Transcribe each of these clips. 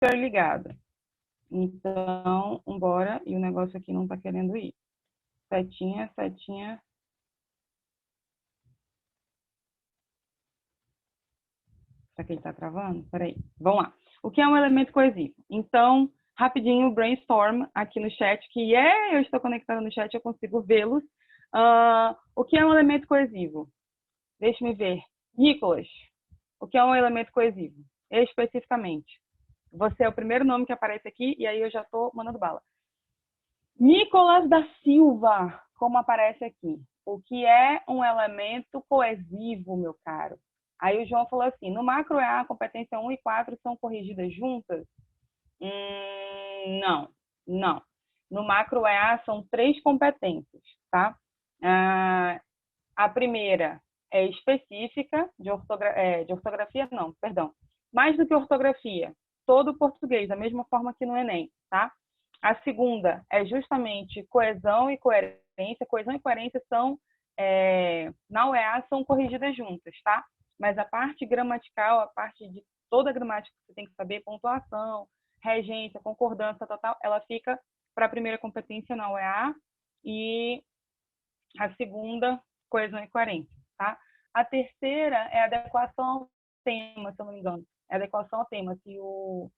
interligada. Então, embora, e o negócio aqui não está querendo ir. Setinha, setinha. Será que ele está travando? Peraí, vamos lá. O que é um elemento coesivo? Então, rapidinho, brainstorm aqui no chat, que eu estou conectada no chat, eu consigo vê-los. O que é um elemento coesivo? Deixe-me ver. Nicolas, o que é um elemento coesivo? Especificamente. Você é o primeiro nome que aparece aqui, e aí eu já estou mandando bala. Nicolas da Silva, como aparece aqui. O que é um elemento coesivo, meu caro? Aí o João falou assim, no macro EA, a competência 1 e 4 são corrigidas juntas? Não. No macro EA são 3 competências, tá? A primeira é específica, de ortografia, não, perdão. Mais do que ortografia, todo o português, da mesma forma que no Enem, tá? A segunda é justamente coesão e coerência. Coesão e coerência são, na UEA, são corrigidas juntas, tá? Mas a parte gramatical, a parte de toda a gramática que você tem que saber, pontuação, regência, concordância, total, ela fica para a primeira competência na UEA e a segunda, coesão e coerência, tá? A terceira é adequação ao tema, se eu não me engano. É adequação ao tema, se o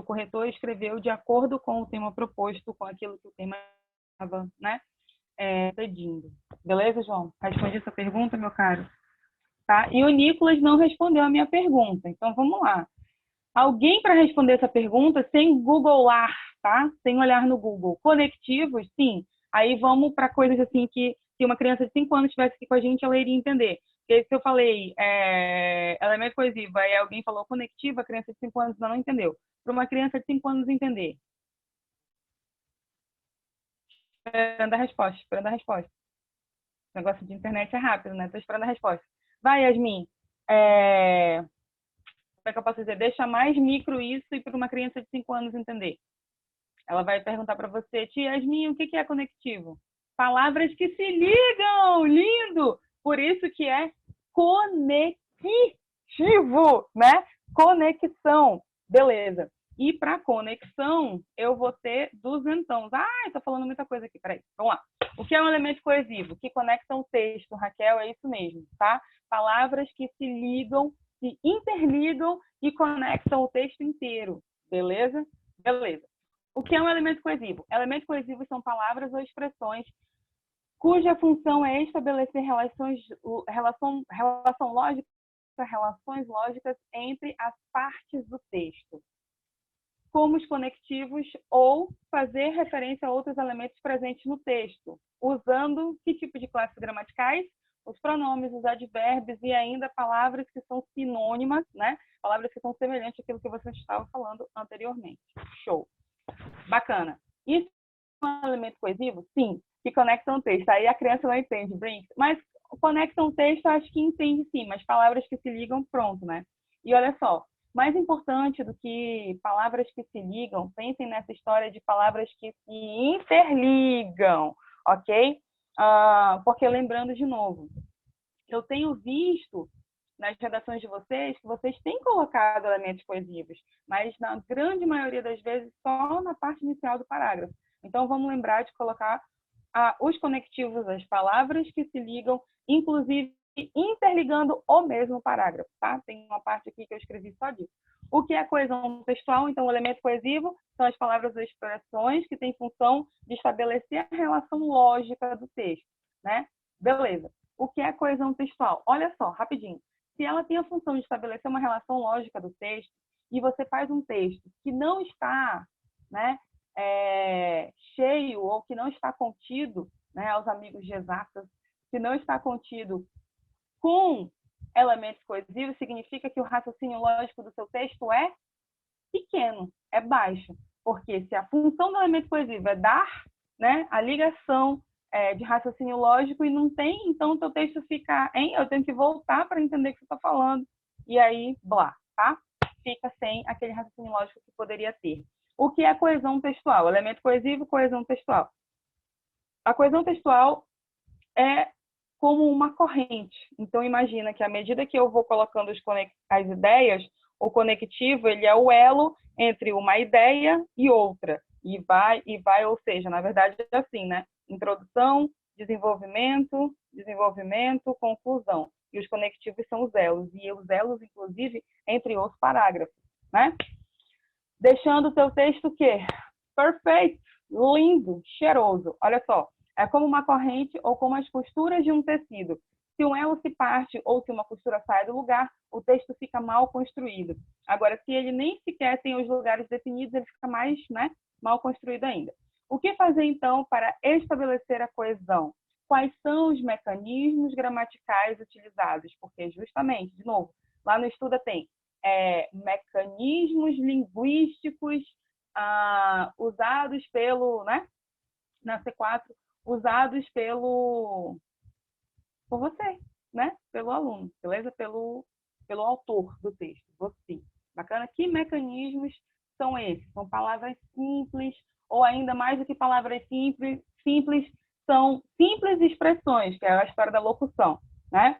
corretor escreveu de acordo com o tema proposto, com aquilo que o tema estava, né, pedindo. Beleza, João? Respondi essa pergunta, meu caro? Tá? E o Nicolas não respondeu a minha pergunta, então vamos lá. Alguém para responder essa pergunta sem googlar, tá? Sem olhar no Google. Conectivos, sim. Aí vamos para coisas assim que se uma criança de 5 anos estivesse aqui com a gente, ela iria entender. Porque se eu falei elemento coesivo, aí alguém falou conectivo, a criança de 5 anos não entendeu. Para uma criança de 5 anos entender. Esperando a resposta. O negócio de internet é rápido, né? Estou esperando a resposta. Vai, Yasmin. Como é que eu posso dizer? Deixa mais micro isso e para uma criança de 5 anos entender. Ela vai perguntar para você, tia Yasmin, o que é conectivo? Palavras que se ligam, lindo! Por isso que é conectivo, né? Conexão, beleza. E para conexão, eu vou ter duzentão. Estou falando muita coisa aqui, peraí, vamos lá. O que é um elemento coesivo? Que conecta um texto, Raquel, é isso mesmo, tá? Palavras que se ligam, se interligam e conectam o texto inteiro, beleza? Beleza. O que é um elemento coesivo? Elementos coesivos são palavras ou expressões cuja função é estabelecer relações lógicas entre as partes do texto, como os conectivos, ou fazer referência a outros elementos presentes no texto, usando que tipo de classes gramaticais? Os pronomes, os advérbios e ainda palavras que são sinônimas, né? Palavras que são semelhantes àquilo que você estava falando anteriormente. Show! Bacana. Isso é um elemento coesivo? Sim, que conecta um texto. Aí a criança não entende, Brinks, mas conecta um texto, acho que entende sim, mas palavras que se ligam, pronto, né? E olha só, mais importante do que palavras que se ligam, pensem nessa história de palavras que se interligam, ok? Porque lembrando de novo, eu tenho visto nas redações de vocês que vocês têm colocado elementos coesivos, mas na grande maioria das vezes só na parte inicial do parágrafo. Então vamos lembrar de colocar os conectivos, as palavras que se ligam, inclusive interligando o mesmo parágrafo, tá? Tem uma parte aqui que eu escrevi só disso. O que é coesão textual? Então, o elemento coesivo são as palavras ou expressões que têm função de estabelecer a relação lógica do texto, né? Beleza. O que é coesão textual? Olha só, rapidinho. Se ela tem a função de estabelecer uma relação lógica do texto e você faz um texto que não está, né, cheio ou que não está contido, né, aos amigos de exatas, que não está contido com elementos coesivos, significa que o raciocínio lógico do seu texto é pequeno, é baixo. Porque se a função do elemento coesivo é dar, né, a ligação de raciocínio lógico e não tem, então o teu texto fica, eu tenho que voltar para entender o que você está falando. E aí, blá, tá? Fica sem aquele raciocínio lógico que poderia ter. O que é coesão textual? Elemento coesivo, coesão textual. A coesão textual é como uma corrente. Então, imagina que à medida que eu vou colocando as ideias, O conectivo, ele é o elo entre uma ideia e outra. E vai, ou seja, na verdade é assim, né? Introdução, desenvolvimento, conclusão. E os conectivos são os elos. E os elos, inclusive, entre os parágrafos, né? Deixando o seu texto o quê? Perfeito, lindo, cheiroso. Olha só, é como uma corrente ou como as costuras de um tecido. Se um elo se parte ou se uma costura sai do lugar, o texto fica mal construído. Agora, se ele nem sequer tem os lugares definidos, ele fica mais, né, mal construído ainda. O que fazer, então, para estabelecer a coesão? Quais são os mecanismos gramaticais utilizados? Porque, justamente, de novo, lá no Estuda tem mecanismos linguísticos usados pelo, né, na C4, usados por você, né, pelo aluno, beleza? Pelo autor do texto, você. Bacana? Que mecanismos são esses? São palavras simples, ou ainda mais do que palavras simples são simples expressões, que é a história da locução, né?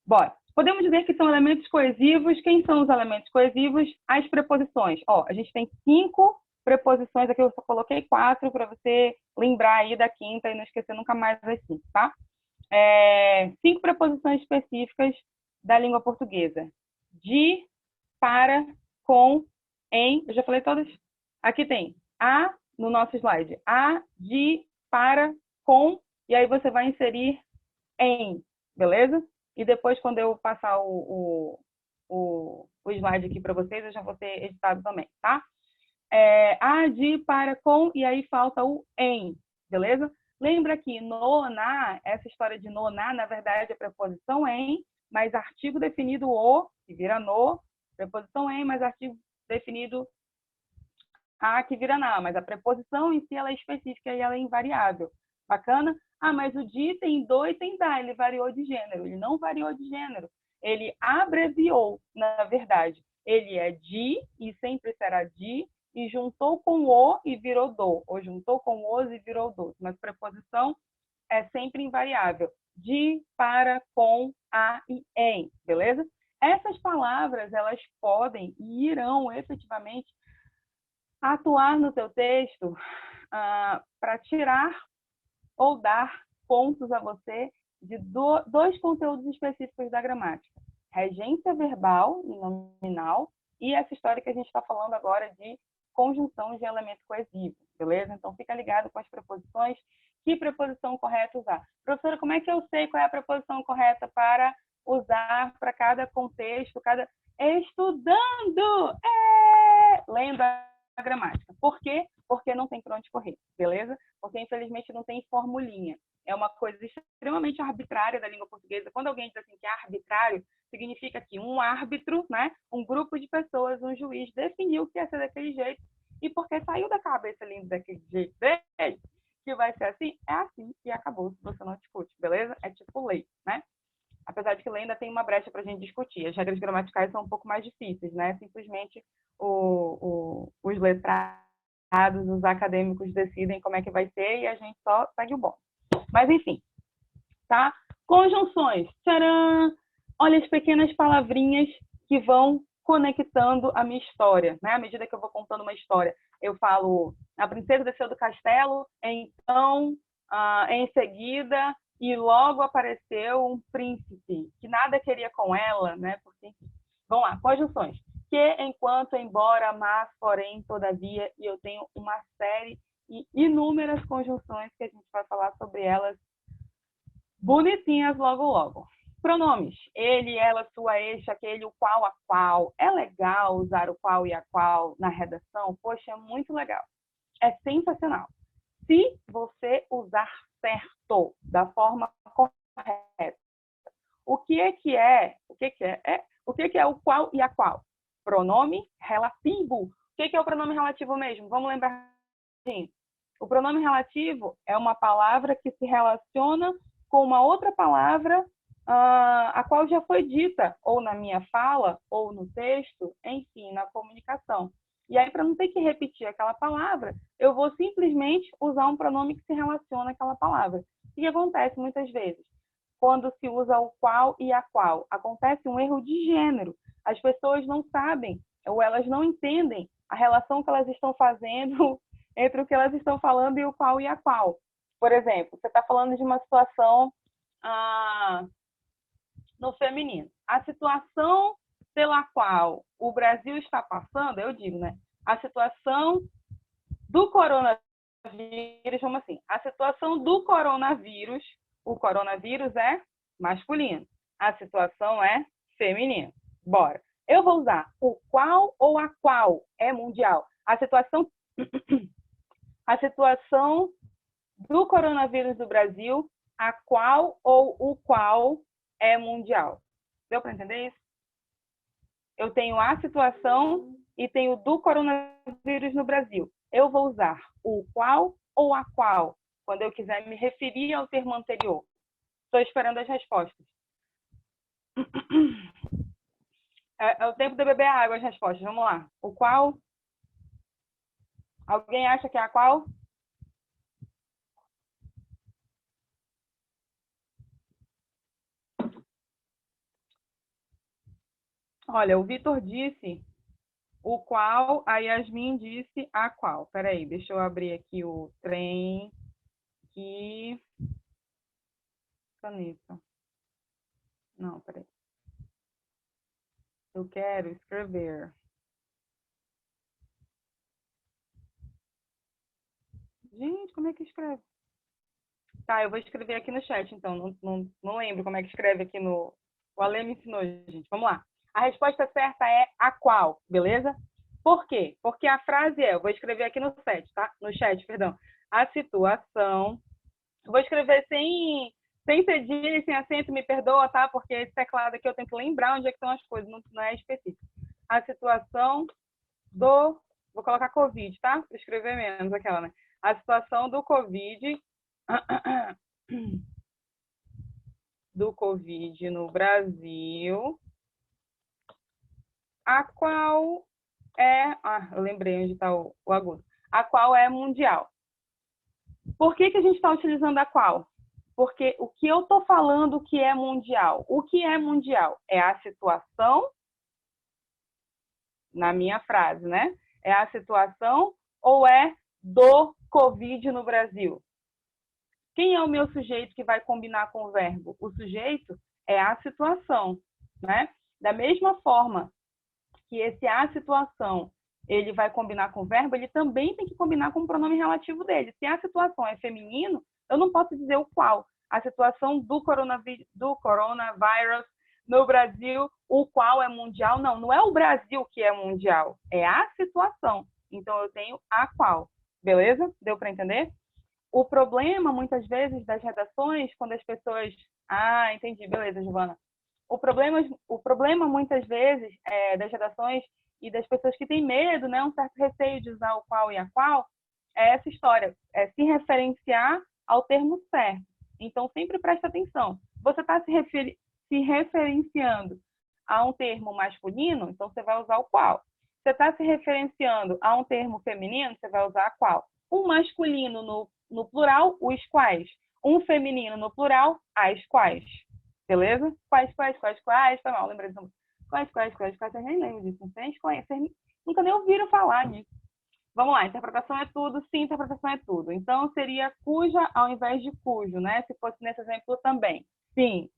Bora. Podemos dizer que são elementos coesivos. Quem são os elementos coesivos? As preposições. Ó, a gente tem 5 preposições, aqui eu só coloquei 4 para você lembrar aí da quinta e não esquecer nunca mais as 5, tá? 5 preposições específicas da língua portuguesa. De, para, com, em. Eu já falei todas? Aqui tem a, no nosso slide. A, de, para, com, e aí você vai inserir em, beleza? E depois, quando eu passar o slide aqui para vocês, eu já vou ter editado também, tá? A, de, para, com, e aí falta o em, beleza? Lembra que no, na, essa história de no, na verdade, é preposição em, mais artigo definido o, que vira no, preposição em, mais artigo definido a, que vira na, mas a preposição em si, ela é específica e ela é invariável. Bacana? Ah, mas o de tem do e tem da, ele variou de gênero. Ele não variou de gênero, ele abreviou, na verdade. Ele é de, e sempre será de, e juntou com o e virou do, ou juntou com os e virou do. Mas preposição é sempre invariável. De, para, com, a e em, beleza? Essas palavras, elas podem e irão efetivamente atuar no teu texto para tirar ou dar pontos a você de dois conteúdos específicos da gramática. Regência verbal e nominal e essa história que a gente está falando agora de conjunção de elemento coesivo, beleza? Então, fica ligado com as preposições. Que preposição correta usar? Professora, como é que eu sei qual é a preposição correta para usar para cada contexto, cada... Estudando! Lendo a gramática. Por quê? Porque não tem para onde correr, beleza? Porque, infelizmente, não tem formulinha. É uma coisa extremamente arbitrária da língua portuguesa. Quando alguém diz assim que é arbitrário, significa que um árbitro, né, um grupo de pessoas, um juiz, definiu que ia ser daquele jeito, e porque saiu da cabeça lindo daquele jeito dele, que vai ser assim, é assim e acabou, se você não discute, beleza? É tipo lei, né? Apesar de que lei ainda tem uma brecha para a gente discutir. As regras gramaticais são um pouco mais difíceis, né? Simplesmente os letrados, os acadêmicos decidem como é que vai ser e a gente só segue o bom. Mas, enfim, tá? Conjunções. Tcharam! Olha as pequenas palavrinhas que vão conectando a minha história, né? À medida que eu vou contando uma história, eu falo, a princesa desceu do castelo, então, em seguida, e logo apareceu um príncipe que nada queria com ela, né? Porque, vamos lá, conjunções. Que, enquanto, embora, mas, porém, todavia, e eu tenho uma série e inúmeras conjunções que a gente vai falar sobre elas bonitinhas logo, logo. Pronomes. Ele, ela, sua, este, aquele, o qual, a qual. É legal usar o qual e a qual na redação? Poxa, é muito legal. É sensacional. Se você usar certo, da forma correta. O que é o qual e a qual? Pronome relativo. O que é o pronome relativo mesmo? Vamos lembrar assim. O pronome relativo é uma palavra que se relaciona com uma outra palavra a qual já foi dita, ou na minha fala, ou no texto, enfim, na comunicação. E aí, para não ter que repetir aquela palavra, eu vou simplesmente usar um pronome que se relaciona àquela palavra. O que acontece muitas vezes? quando se usa o qual e a qual? Acontece um erro de gênero. As pessoas não sabem ou elas não entendem a relação que elas estão fazendo entre o que elas estão falando e o qual e a qual. Por exemplo, você está falando de uma situação no feminino. A situação pela qual o Brasil está passando, eu digo, né? A situação do coronavírus, vamos assim, a situação do coronavírus, o coronavírus é masculino, a situação é feminina. Bora. Eu vou usar o qual ou a qual é mundial. A situação do coronavírus do Brasil, a qual ou o qual é mundial. Deu para entender isso? Eu tenho a situação e tenho do coronavírus no Brasil. Eu vou usar o qual ou a qual quando eu quiser me referir ao termo anterior. Estou esperando as respostas. É o tempo de beber água as respostas. Vamos lá. O qual? Alguém acha que é a qual? Olha, o Vitor disse o qual, a Yasmin disse a qual. Peraí, deixa eu abrir aqui o trem. Que caneta. Não, peraí. Eu quero escrever. Gente, como é que escreve? Tá, eu vou escrever aqui no chat, então. Não lembro como é que escreve aqui no... O Ale me ensinou, gente. Vamos lá. A resposta certa é a qual, beleza? Por quê? Porque a frase é... Eu vou escrever aqui no chat, tá? No chat, perdão. A situação... Eu vou escrever sem cedilha e sem acento, me perdoa, tá? Porque esse teclado aqui eu tenho que lembrar onde é que estão as coisas, não é específico. A situação do... Vou colocar Covid, tá? Vou escrever menos aquela, né? A situação do Covid no Brasil, a qual é... eu lembrei onde está o agudo. A qual é mundial. Por que a gente está utilizando a qual? Porque o que eu estou falando que é mundial? O que é mundial? É a situação, na minha frase, né? É a situação ou é do Covid no Brasil? Quem é o meu sujeito que vai combinar com o verbo? O sujeito é a situação, né? Da mesma forma que esse a situação ele vai combinar com o verbo, ele também tem que combinar com o pronome relativo dele. Se a situação é feminino, eu não posso dizer o qual. A situação do coronavírus no Brasil, o qual é mundial, não é o Brasil que é mundial, é a situação. Então, eu tenho a qual. Beleza? Deu para entender? O problema, muitas vezes, das redações, quando as pessoas... entendi. Beleza, Giovana. O problema muitas vezes, das redações e das pessoas que têm medo, né, um certo receio de usar o qual e a qual, é essa história, é se referenciar ao termo certo. Então, sempre presta atenção. Você está se referenciando a um termo masculino, então você vai usar o qual. Você está se referenciando a um termo feminino, você vai usar a qual. Um masculino no plural, os quais. Um feminino no plural, as quais. Beleza? Quais, foi mal, lembrei disso. Quais, eu nem lembro disso. Vocês conhecem, nunca nem ouviram falar disso. Vamos lá, interpretação é tudo, sim, interpretação é tudo. Então, seria cuja ao invés de cujo, né? Se fosse nesse exemplo também. Sim.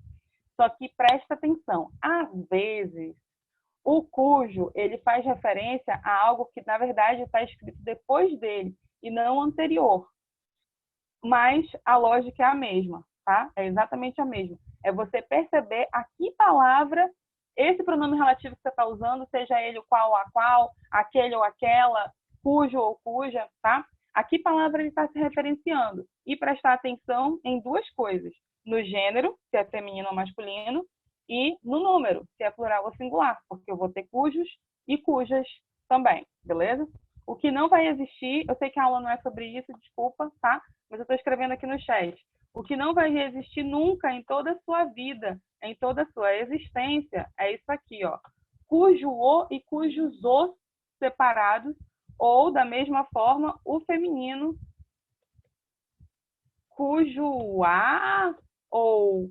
Só que presta atenção. Às vezes, o cujo, ele faz referência a algo que, na verdade, está escrito depois dele e não anterior. Mas a lógica é a mesma, tá? É exatamente a mesma. É você perceber a que palavra esse pronome relativo que você está usando, seja ele o qual ou a qual, aquele ou aquela, cujo ou cuja, tá? A que palavra ele está se referenciando. E prestar atenção em duas coisas. No gênero, se é feminino ou masculino, e no número, se é plural ou singular, porque eu vou ter cujos e cujas também, beleza? O que não vai existir, eu sei que a aula não é sobre isso, desculpa, tá? Mas eu estou escrevendo aqui no chat. O que não vai existir nunca em toda a sua vida, em toda a sua existência, é isso aqui, ó. Cujo o e cujos os separados, ou, da mesma forma, o feminino, cujo a ou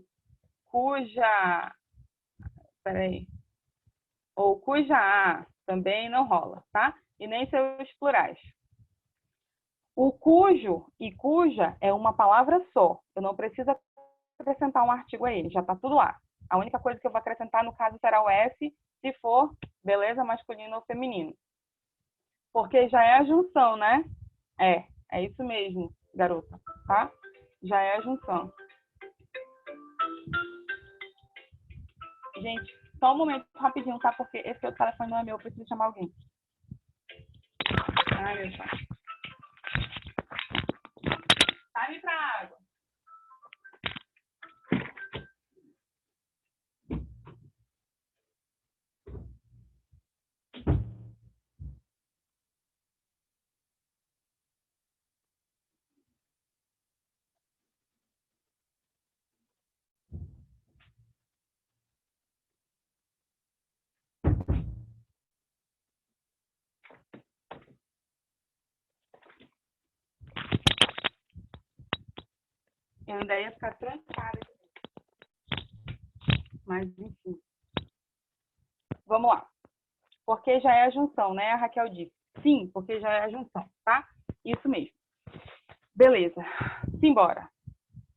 cuja, peraí, ou cuja a também não rola, tá? E nem seus plurais. O cujo e cuja é uma palavra só. Eu não preciso acrescentar um artigo a ele, já está tudo lá. A única coisa que eu vou acrescentar, no caso, será o S, se for, beleza, masculino ou feminino. Porque já é a junção, né? É isso mesmo, garota, tá? Já é a junção. Gente, só um momento, rapidinho, tá? Porque esse outro telefone não é meu, eu preciso chamar alguém. Ai, meu pai. Time pra água. Eu ainda ia ficar trancada. Mas, enfim. Vamos lá. Porque já é a junção, né? A Raquel disse. Sim, porque já é a junção, tá? Isso mesmo. Beleza. Simbora.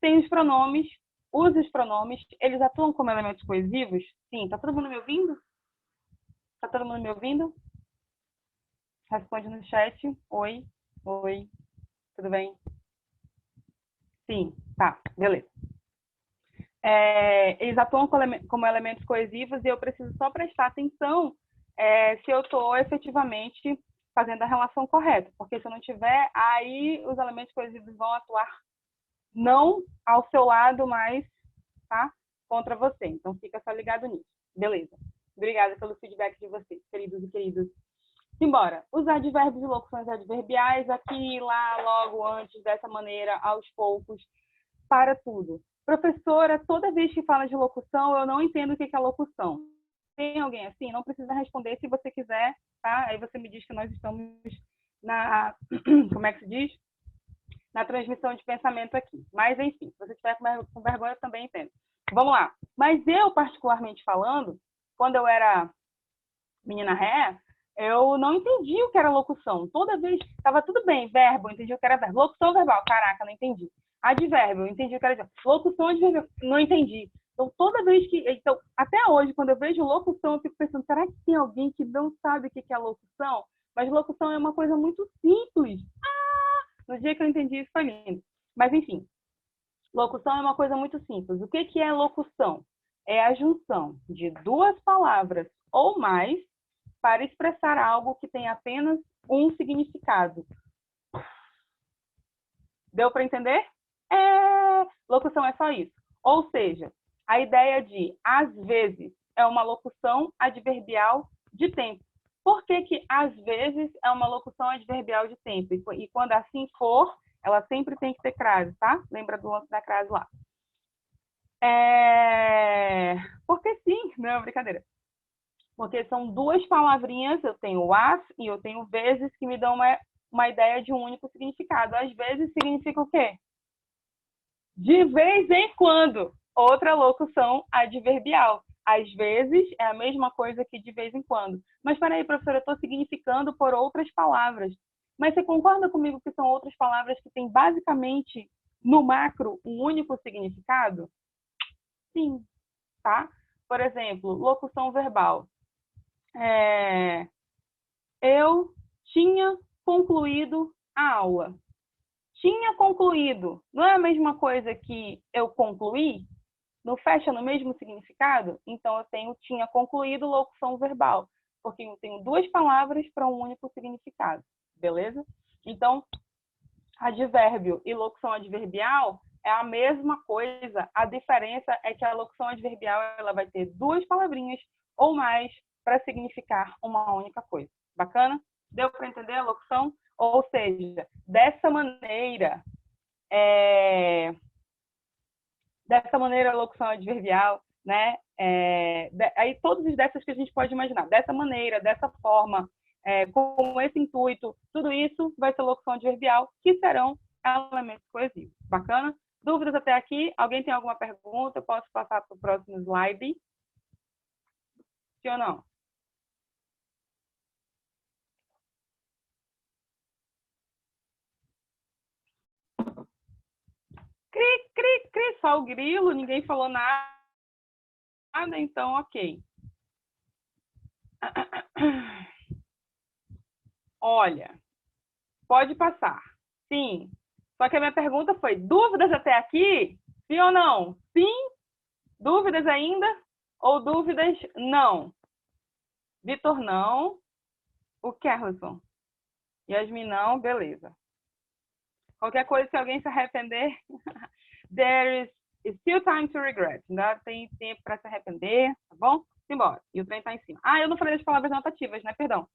Tem os pronomes. Use os pronomes. Eles atuam como elementos coesivos? Sim. Tá todo mundo me ouvindo? Tá todo mundo me ouvindo? Responde no chat. Oi. Oi. Tudo bem? Sim. Tá. Beleza. Eles atuam como elementos coesivos e eu preciso só prestar atenção se eu estou efetivamente fazendo a relação correta, porque se eu não tiver, aí os elementos coesivos vão atuar não ao seu lado, mas tá, contra você. Então fica só ligado nisso. Beleza. Obrigada pelo feedback de vocês, queridos e queridas. Simbora. Os advérbios e locuções adverbiais, aqui, lá, logo, antes, dessa maneira, aos poucos, para tudo. Professora, toda vez que fala de locução, eu não entendo o que é locução. Tem alguém assim? Não precisa responder se você quiser, tá? Aí você me diz que nós estamos na... Como é que se diz? Na transmissão de pensamento aqui. Mas, enfim, se você estiver com vergonha, eu também entendo. Vamos lá. Mas eu, particularmente falando, quando eu era menina ré, eu não entendi o que era locução. Toda vez, estava tudo bem, verbo, eu entendi o que era verbo. Locução verbal, caraca, não entendi. Advérbio, eu entendi o que era advérbio. Locução advérbio, não entendi. Então, toda vez que... Então, até hoje, quando eu vejo locução, eu fico pensando, será que tem alguém que não sabe o que é locução? Mas locução é uma coisa muito simples. No dia que eu entendi isso, foi lindo. Mas, enfim, locução é uma coisa muito simples. O que é locução? É a junção de duas palavras ou mais para expressar algo que tem apenas um significado. Deu para entender? Locução é só isso. Ou seja, a ideia de às vezes é uma locução adverbial de tempo. Por que às vezes é uma locução adverbial de tempo? E quando assim for, ela sempre tem que ter crase, tá? Lembra do lance da crase lá. Porque sim, não, brincadeira. Porque são duas palavrinhas, eu tenho as e eu tenho vezes, que me dão uma ideia de um único significado. Às vezes significa o quê? De vez em quando. Outra locução adverbial. Às vezes é a mesma coisa que de vez em quando. Mas peraí, professora, eu estou significando por outras palavras. Mas você concorda comigo que são outras palavras que têm basicamente, no macro, um único significado? Sim, tá? Por exemplo, locução verbal. Eu tinha concluído a aula. Tinha concluído. Não é a mesma coisa que eu concluí? Não fecha no mesmo significado? Então, eu tenho tinha concluído locução verbal, porque eu tenho duas palavras para um único significado. Beleza? Então, advérbio e locução adverbial é a mesma coisa. A diferença é que a locução adverbial ela vai ter duas palavrinhas ou mais para significar uma única coisa. Bacana? Deu para entender a locução? Ou seja, dessa maneira, a locução adverbial, né? Aí todos os dessas que a gente pode imaginar, dessa maneira, dessa forma, com esse intuito, tudo isso vai ser locução adverbial, que serão elementos coesivos. Bacana? Dúvidas até aqui? Alguém tem alguma pergunta? Eu posso passar para o próximo slide? Sim ou não? Cri, cri, cri, só o grilo, ninguém falou nada, então ok. Olha, pode passar. Sim. Só que a minha pergunta foi: dúvidas até aqui? Sim ou não? Sim? Dúvidas ainda? Ou dúvidas não? Vitor, não. O Kerlison? Yasmin, não. Beleza. Qualquer coisa, se alguém se arrepender, there is still time to regret. Ainda tem tempo para se arrepender, tá bom? Simbora. E o trem tá em cima. Ah, eu não falei das palavras notativas, né? Perdão.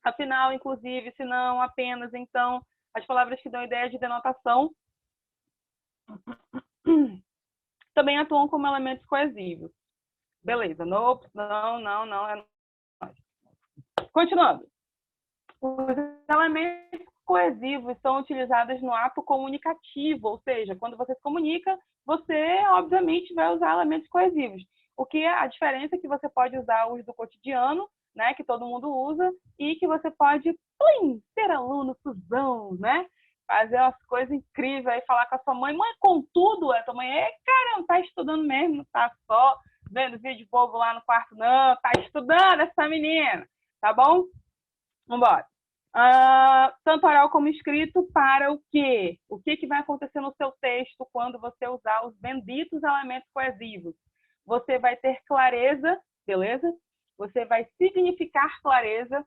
Afinal, inclusive, se não, apenas, então, as palavras que dão ideia de denotação também atuam como elementos coesivos. Beleza. Nope, não. É nóis. Continuando. Os elementos coesivos são utilizados no ato comunicativo, ou seja, quando você se comunica, você, obviamente, vai usar elementos coesivos. O que é a diferença é que você pode usar os do cotidiano, né, que todo mundo usa, e que você pode, ser aluno, fusão, né? Fazer umas coisas incríveis, aí falar com a sua mãe, contudo, a tua mãe, caramba, tá estudando mesmo, não tá só vendo vídeo bobo lá no quarto, não, tá estudando essa menina, tá bom? Vambora. Tanto oral como escrito para o quê? O que vai acontecer no seu texto quando você usar os benditos elementos coesivos? Você vai ter clareza, beleza? Você vai significar clareza,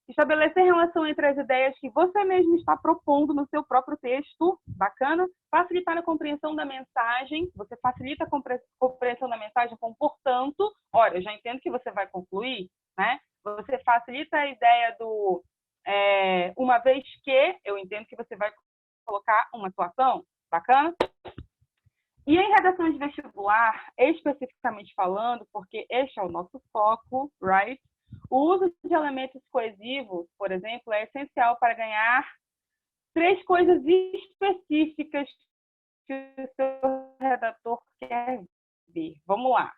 estabelecer relação entre as ideias que você mesmo está propondo no seu próprio texto, bacana? Facilitar a compreensão da mensagem, você facilita a compreensão da mensagem com portanto, olha, eu já entendo que você vai concluir, né? Você facilita a ideia do uma vez que, eu entendo que você vai colocar uma situação, bacana? E em redação de vestibular, especificamente falando, porque este é o nosso foco, right? O uso de elementos coesivos, por exemplo, é essencial para ganhar 3 coisas específicas que o seu redator quer ver. Vamos lá.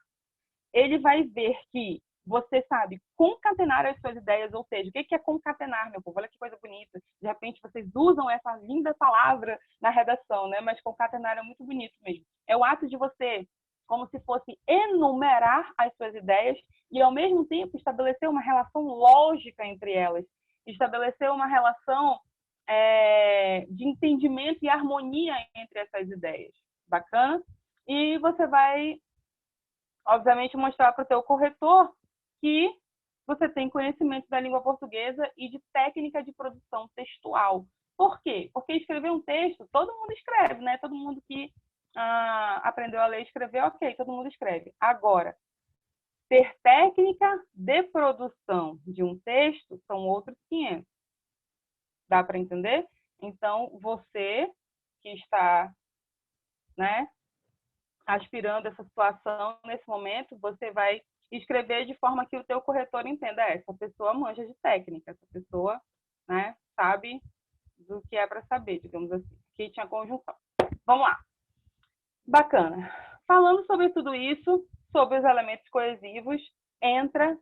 Ele vai ver que você sabe concatenar as suas ideias, ou seja, o que é concatenar, meu povo? Olha que coisa bonita. De repente, vocês usam essa linda palavra na redação, né? Mas concatenar é muito bonito mesmo. É o ato de você, como se fosse enumerar as suas ideias e, ao mesmo tempo, estabelecer uma relação lógica entre elas. Estabelecer uma relação de entendimento e harmonia entre essas ideias. Bacana? E você vai, obviamente, mostrar para o teu corretor que você tem conhecimento da língua portuguesa e de técnica de produção textual. Por quê? Porque escrever um texto, todo mundo escreve, né? Todo mundo que aprendeu a ler e escrever, ok, todo mundo escreve. Agora, ter técnica de produção de um texto são outros 500. Dá para entender? Então, você que está, né, aspirando essa situação nesse momento, você vai escrever de forma que o teu corretor entenda, essa pessoa manja de técnica, essa pessoa, né, sabe do que é para saber, digamos assim. Aqui tinha conjunção. Vamos lá. Bacana. Falando sobre tudo isso, sobre os elementos coesivos, entra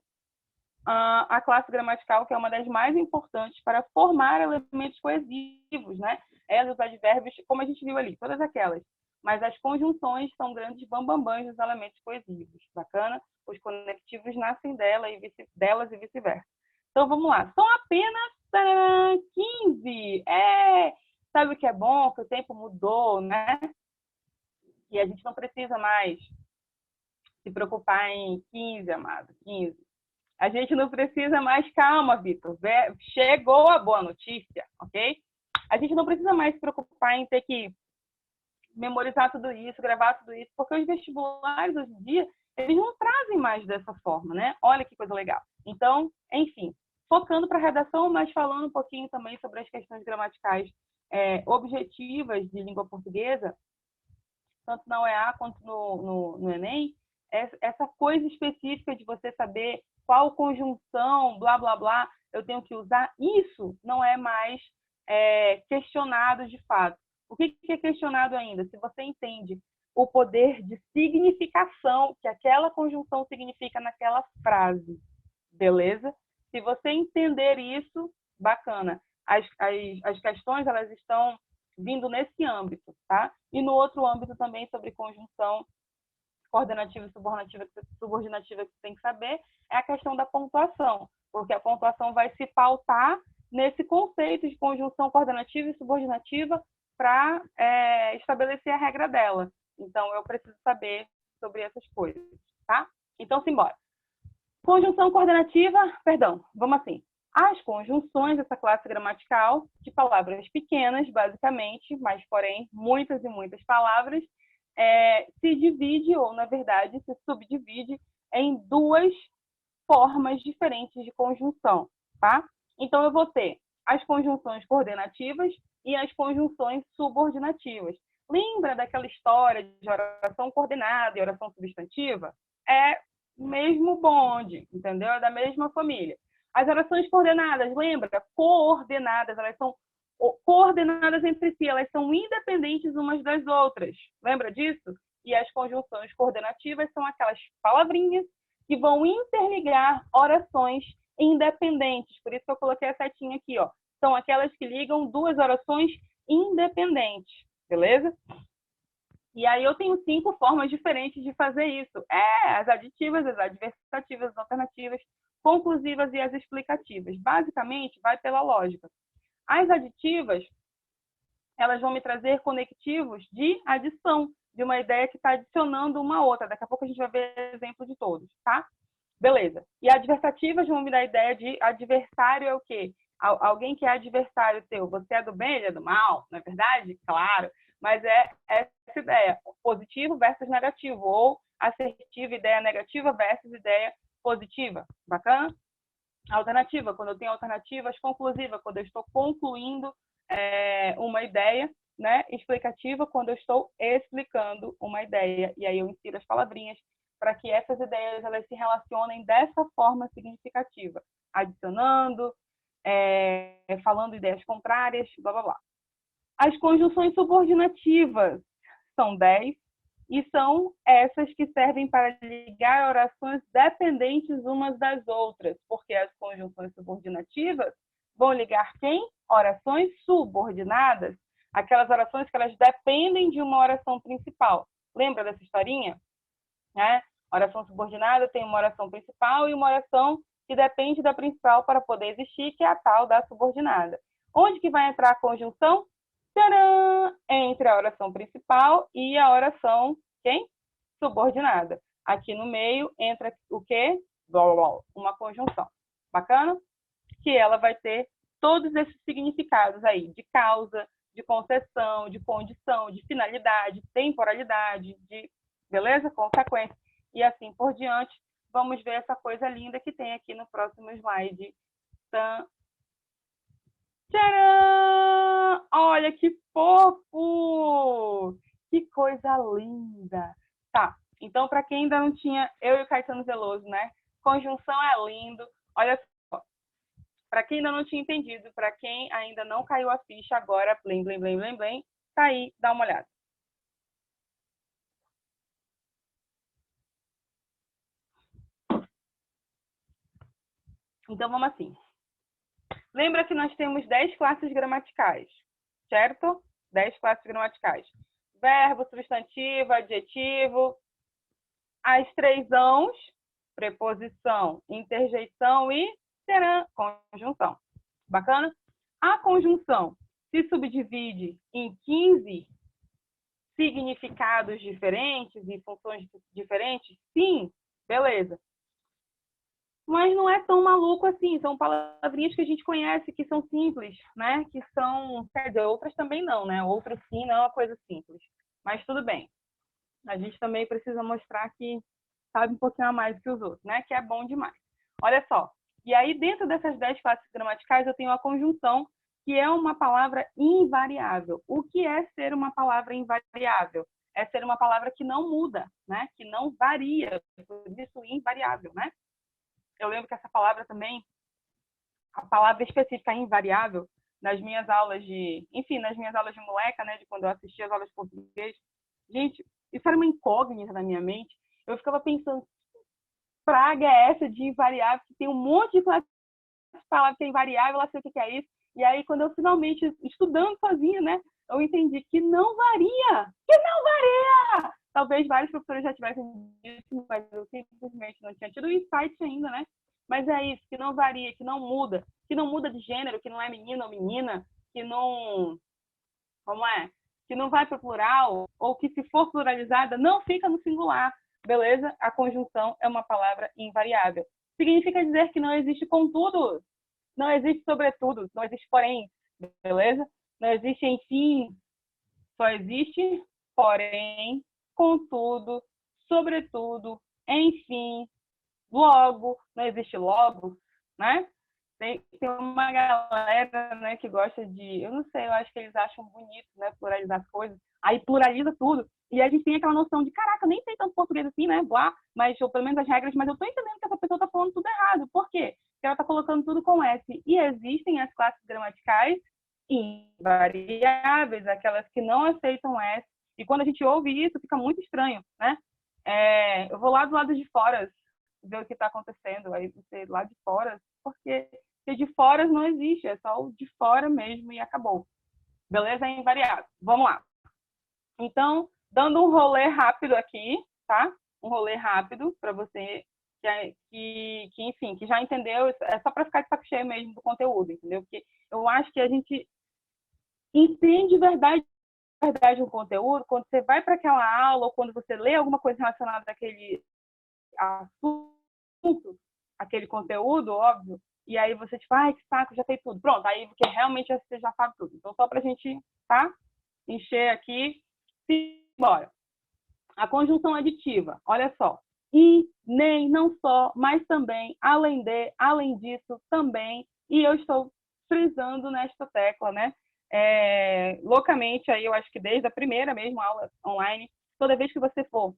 a classe gramatical, que é uma das mais importantes para formar elementos coesivos, né? Elas, os advérbios, como a gente viu ali, todas aquelas. Mas as conjunções são grandes bambambãs dos elementos coesivos. Bacana? Os conectivos nascem delas e vice-versa. Então, vamos lá. São apenas 15. Sabe o que é bom? Que o tempo mudou, né? E a gente não precisa mais se preocupar em 15, amado. 15. A gente não precisa mais, calma, Vitor, chegou a boa notícia, ok? A gente não precisa mais se preocupar em ter que memorizar tudo isso, gravar tudo isso, porque os vestibulares hoje em dia, eles não trazem mais dessa forma, né? Olha que coisa legal. Então, enfim, focando para a redação, mas falando um pouquinho também sobre as questões gramaticais objetivas de língua portuguesa, tanto na UEA quanto no Enem, essa coisa específica de você saber qual conjunção, blá, blá, blá, eu tenho que usar, isso não é mais questionado de fato. O que é questionado ainda? Se você entende o poder de significação que aquela conjunção significa naquela frase, beleza? Se você entender isso, bacana. As questões, elas estão vindo nesse âmbito, tá? E no outro âmbito também sobre conjunção coordenativa e subordinativa que você tem que saber é a questão da pontuação, porque a pontuação vai se pautar nesse conceito de conjunção coordenativa e subordinativa para estabelecer a regra dela. Então, eu preciso saber sobre essas coisas, tá? Então, simbora. Conjunção coordenativa, perdão, vamos assim. As conjunções dessa classe gramatical de palavras pequenas, basicamente, mas, porém, muitas e muitas palavras, se divide, ou, na verdade, se subdivide em duas formas diferentes de conjunção, tá? Então, eu vou ter as conjunções coordenativas e as conjunções subordinativas. Lembra daquela história de oração coordenada e oração substantiva? É o mesmo bonde, entendeu? É da mesma família. As orações coordenadas, lembra? Coordenadas, elas são coordenadas entre si, elas são independentes umas das outras. Lembra disso? E as conjunções coordenativas são aquelas palavrinhas que vão interligar orações independentes. Por isso que eu coloquei a setinha aqui, ó. São aquelas que ligam duas orações independentes, beleza? E aí eu tenho 5 formas diferentes de fazer isso. As aditivas, as adversativas, as alternativas, conclusivas e as explicativas. Basicamente, vai pela lógica. As aditivas, elas vão me trazer conectivos de adição, de uma ideia que está adicionando uma outra. Daqui a pouco a gente vai ver exemplo de todos, tá? Beleza. E adversativas vão me dar a ideia de adversário é o quê? Alguém que é adversário teu. Você é do bem, ele é do mal, não é verdade? Claro. Mas é essa ideia, positivo versus negativo, ou assertiva, ideia negativa versus ideia positiva. Bacana? Alternativa, quando eu tenho alternativas. Conclusiva, quando eu estou concluindo uma ideia, né? Explicativa, quando eu estou explicando uma ideia. E aí eu insiro as palavrinhas para que essas ideias elas se relacionem dessa forma significativa, adicionando, falando ideias contrárias, blá, blá, blá. As conjunções subordinativas são 10 e são essas que servem para ligar orações dependentes umas das outras, porque as conjunções subordinativas vão ligar quem? Orações subordinadas, aquelas orações que elas dependem de uma oração principal. Lembra dessa historinha? Oração subordinada tem uma oração principal e uma oração que depende da principal para poder existir, que é a tal da subordinada. Onde que vai entrar a conjunção? Tcharam! Entre a oração principal e a oração, quem? Subordinada. Aqui no meio entra o quê? Uma conjunção. Bacana? Que ela vai ter todos esses significados aí, de causa, de concessão, de condição, de finalidade, temporalidade, de, beleza? Consequência. E assim por diante. Vamos ver essa coisa linda que tem aqui no próximo slide. Tcharam! Olha que fofo! Que coisa linda! Tá, então para quem ainda não tinha, eu e o Caetano Veloso, né? Conjunção é lindo. Olha só, para quem ainda não tinha entendido, para quem ainda não caiu a ficha agora, blim, blim, blim, blim, blim, tá aí, dá uma olhada. Então vamos assim. Lembra que nós temos 10 classes gramaticais, certo? 10 classes gramaticais. Verbo, substantivo, adjetivo. As 3 ãos, preposição, interjeição e conjunção. Bacana? A conjunção se subdivide em 15 significados diferentes e funções diferentes? Sim, beleza. Mas não é tão maluco assim, são palavrinhas que a gente conhece, que são simples, né? Que são, quer dizer, outras também não, né? Outras sim, não é uma coisa simples. Mas tudo bem. A gente também precisa mostrar que sabe um pouquinho a mais que os outros, né? Que é bom demais. Olha só. E aí, dentro dessas 10 classes gramaticais, eu tenho a conjunção, que é uma palavra invariável. O que é ser uma palavra invariável? É ser uma palavra que não muda, né? Que não varia, por isso invariável, né? Eu lembro que essa palavra também, a palavra específica invariável, nas minhas aulas de, enfim, nas minhas aulas de moleca, né, de quando eu assistia as aulas de português. Gente, isso era uma incógnita na minha mente. Eu ficava pensando, praga é essa de invariável, que tem um monte de classe de palavras que é invariável, eu sei o que é isso. E aí, quando eu finalmente, estudando sozinha, né, eu entendi que não varia, que não varia! Talvez vários professores já tivessem dito, mas eu simplesmente não tinha tido o insight ainda, né? Mas é isso, que não varia, que não muda de gênero, que não é menino ou menina, que não, como é? Que não vai para o plural, ou que se for pluralizada, não fica no singular, beleza? A conjunção é uma palavra invariável. Significa dizer que não existe contudo, não existe sobretudo, não existe porém, beleza? Não existe enfim, só existe porém, contudo, sobretudo, enfim, logo, não existe logo, né? Tem uma galera, né, que gosta de, eu não sei, eu acho que eles acham bonito, né, pluralizar as coisas, aí pluraliza tudo, e a gente tem aquela noção de, caraca, eu nem sei tanto português assim, né, blá, mas, ou pelo menos as regras, mas eu tô entendendo que essa pessoa tá falando tudo errado, por quê? Porque ela tá colocando tudo com S, e existem as classes gramaticais invariáveis, aquelas que não aceitam S, e quando a gente ouve isso, fica muito estranho, né? Eu vou lá do lado de fora ver o que está acontecendo, aí você lá de fora, porque de fora não existe, é só o de fora mesmo e acabou. Beleza? É invariável. Vamos lá. Então, dando um rolê rápido aqui, tá? Um rolê rápido para você enfim, que já entendeu, é só para ficar de saco cheio mesmo do conteúdo, entendeu? Porque eu acho que a gente entende verdade um conteúdo quando você vai para aquela aula ou quando você lê alguma coisa relacionada àquele assunto, aquele conteúdo, óbvio, e aí você, tipo, ai, que saco, já sei tudo. Pronto, aí porque realmente você já sabe tudo. Então, só pra gente, tá? Encher aqui. Bora. A conjunção aditiva, olha só. E, nem, não só, mas também, além de, além disso, também. E eu estou frisando nesta tecla, né? Loucamente, aí eu acho que desde a primeira mesmo aula online, toda vez que você for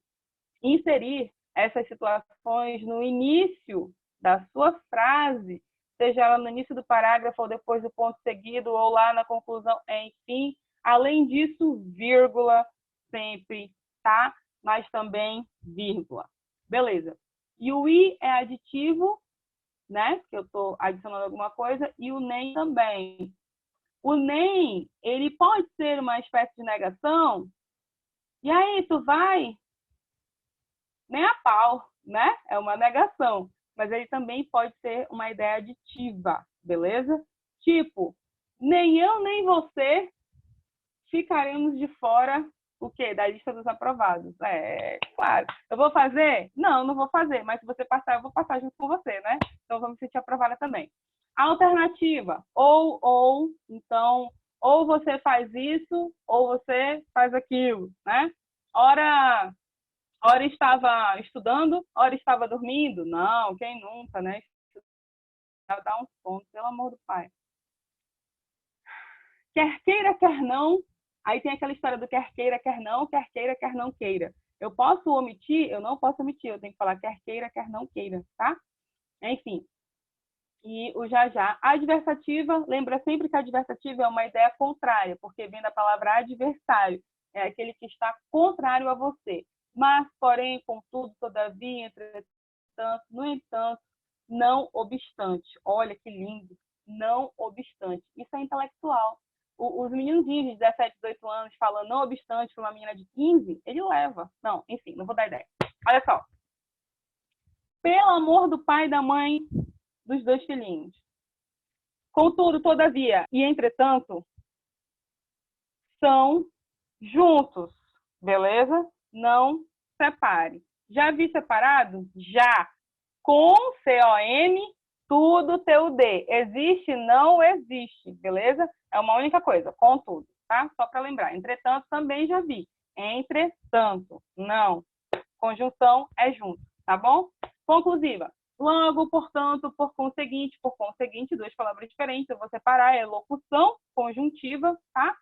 inserir essas situações no início da sua frase, seja ela no início do parágrafo ou depois do ponto seguido ou lá na conclusão, enfim. Além disso, vírgula sempre, tá? Mas também vírgula. Beleza. E o i é aditivo, né? Que eu estou adicionando alguma coisa, e o nem também. O nem, ele pode ser uma espécie de negação. E aí, tu vai? Nem a pau, né? É uma negação. Mas ele também pode ser uma ideia aditiva, beleza? Tipo, nem eu nem você ficaremos de fora o quê? Da lista dos aprovados. Claro. Eu vou fazer? Não, não vou fazer. Mas se você passar, eu vou passar junto com você, né? Então vamos sentir aprovada também. Alternativa. Ou. Então, ou você faz isso, ou você faz aquilo, né? Ora estava estudando, ora estava dormindo. Não, quem nunca, né? Dá um sono, pelo amor do pai. Quer queira, quer não. Aí tem aquela história do quer queira, quer não, quer queira, quer não queira. Eu posso omitir? Eu não posso omitir. Eu tenho que falar quer queira, quer não queira, tá? Enfim. E o já já. Adversativa, lembra sempre que a adversativa é uma ideia contrária, porque vem da palavra adversário. É aquele que está contrário a você. Mas, porém, contudo, todavia, entretanto, no entanto, não obstante. Olha que lindo. Não obstante. Isso é intelectual. Os meninozinhos de 17, 18 anos falando não obstante para uma menina de 15, ele leva. Não, enfim, não vou dar ideia. Olha só. Pelo amor do pai e da mãe dos dois filhinhos. Contudo, todavia e entretanto, são juntos, beleza? Não separe. Já vi separado? Já. Com C-O-N, tudo T-U-D. Existe? Não existe, beleza? É uma única coisa, contudo, tá? Só para lembrar. Entretanto, também já vi. Entretanto, não. Conjunção é junto, tá bom? Conclusiva. Logo, portanto, por conseguinte, duas palavras diferentes, eu vou separar, é locução, conjuntiva, tá?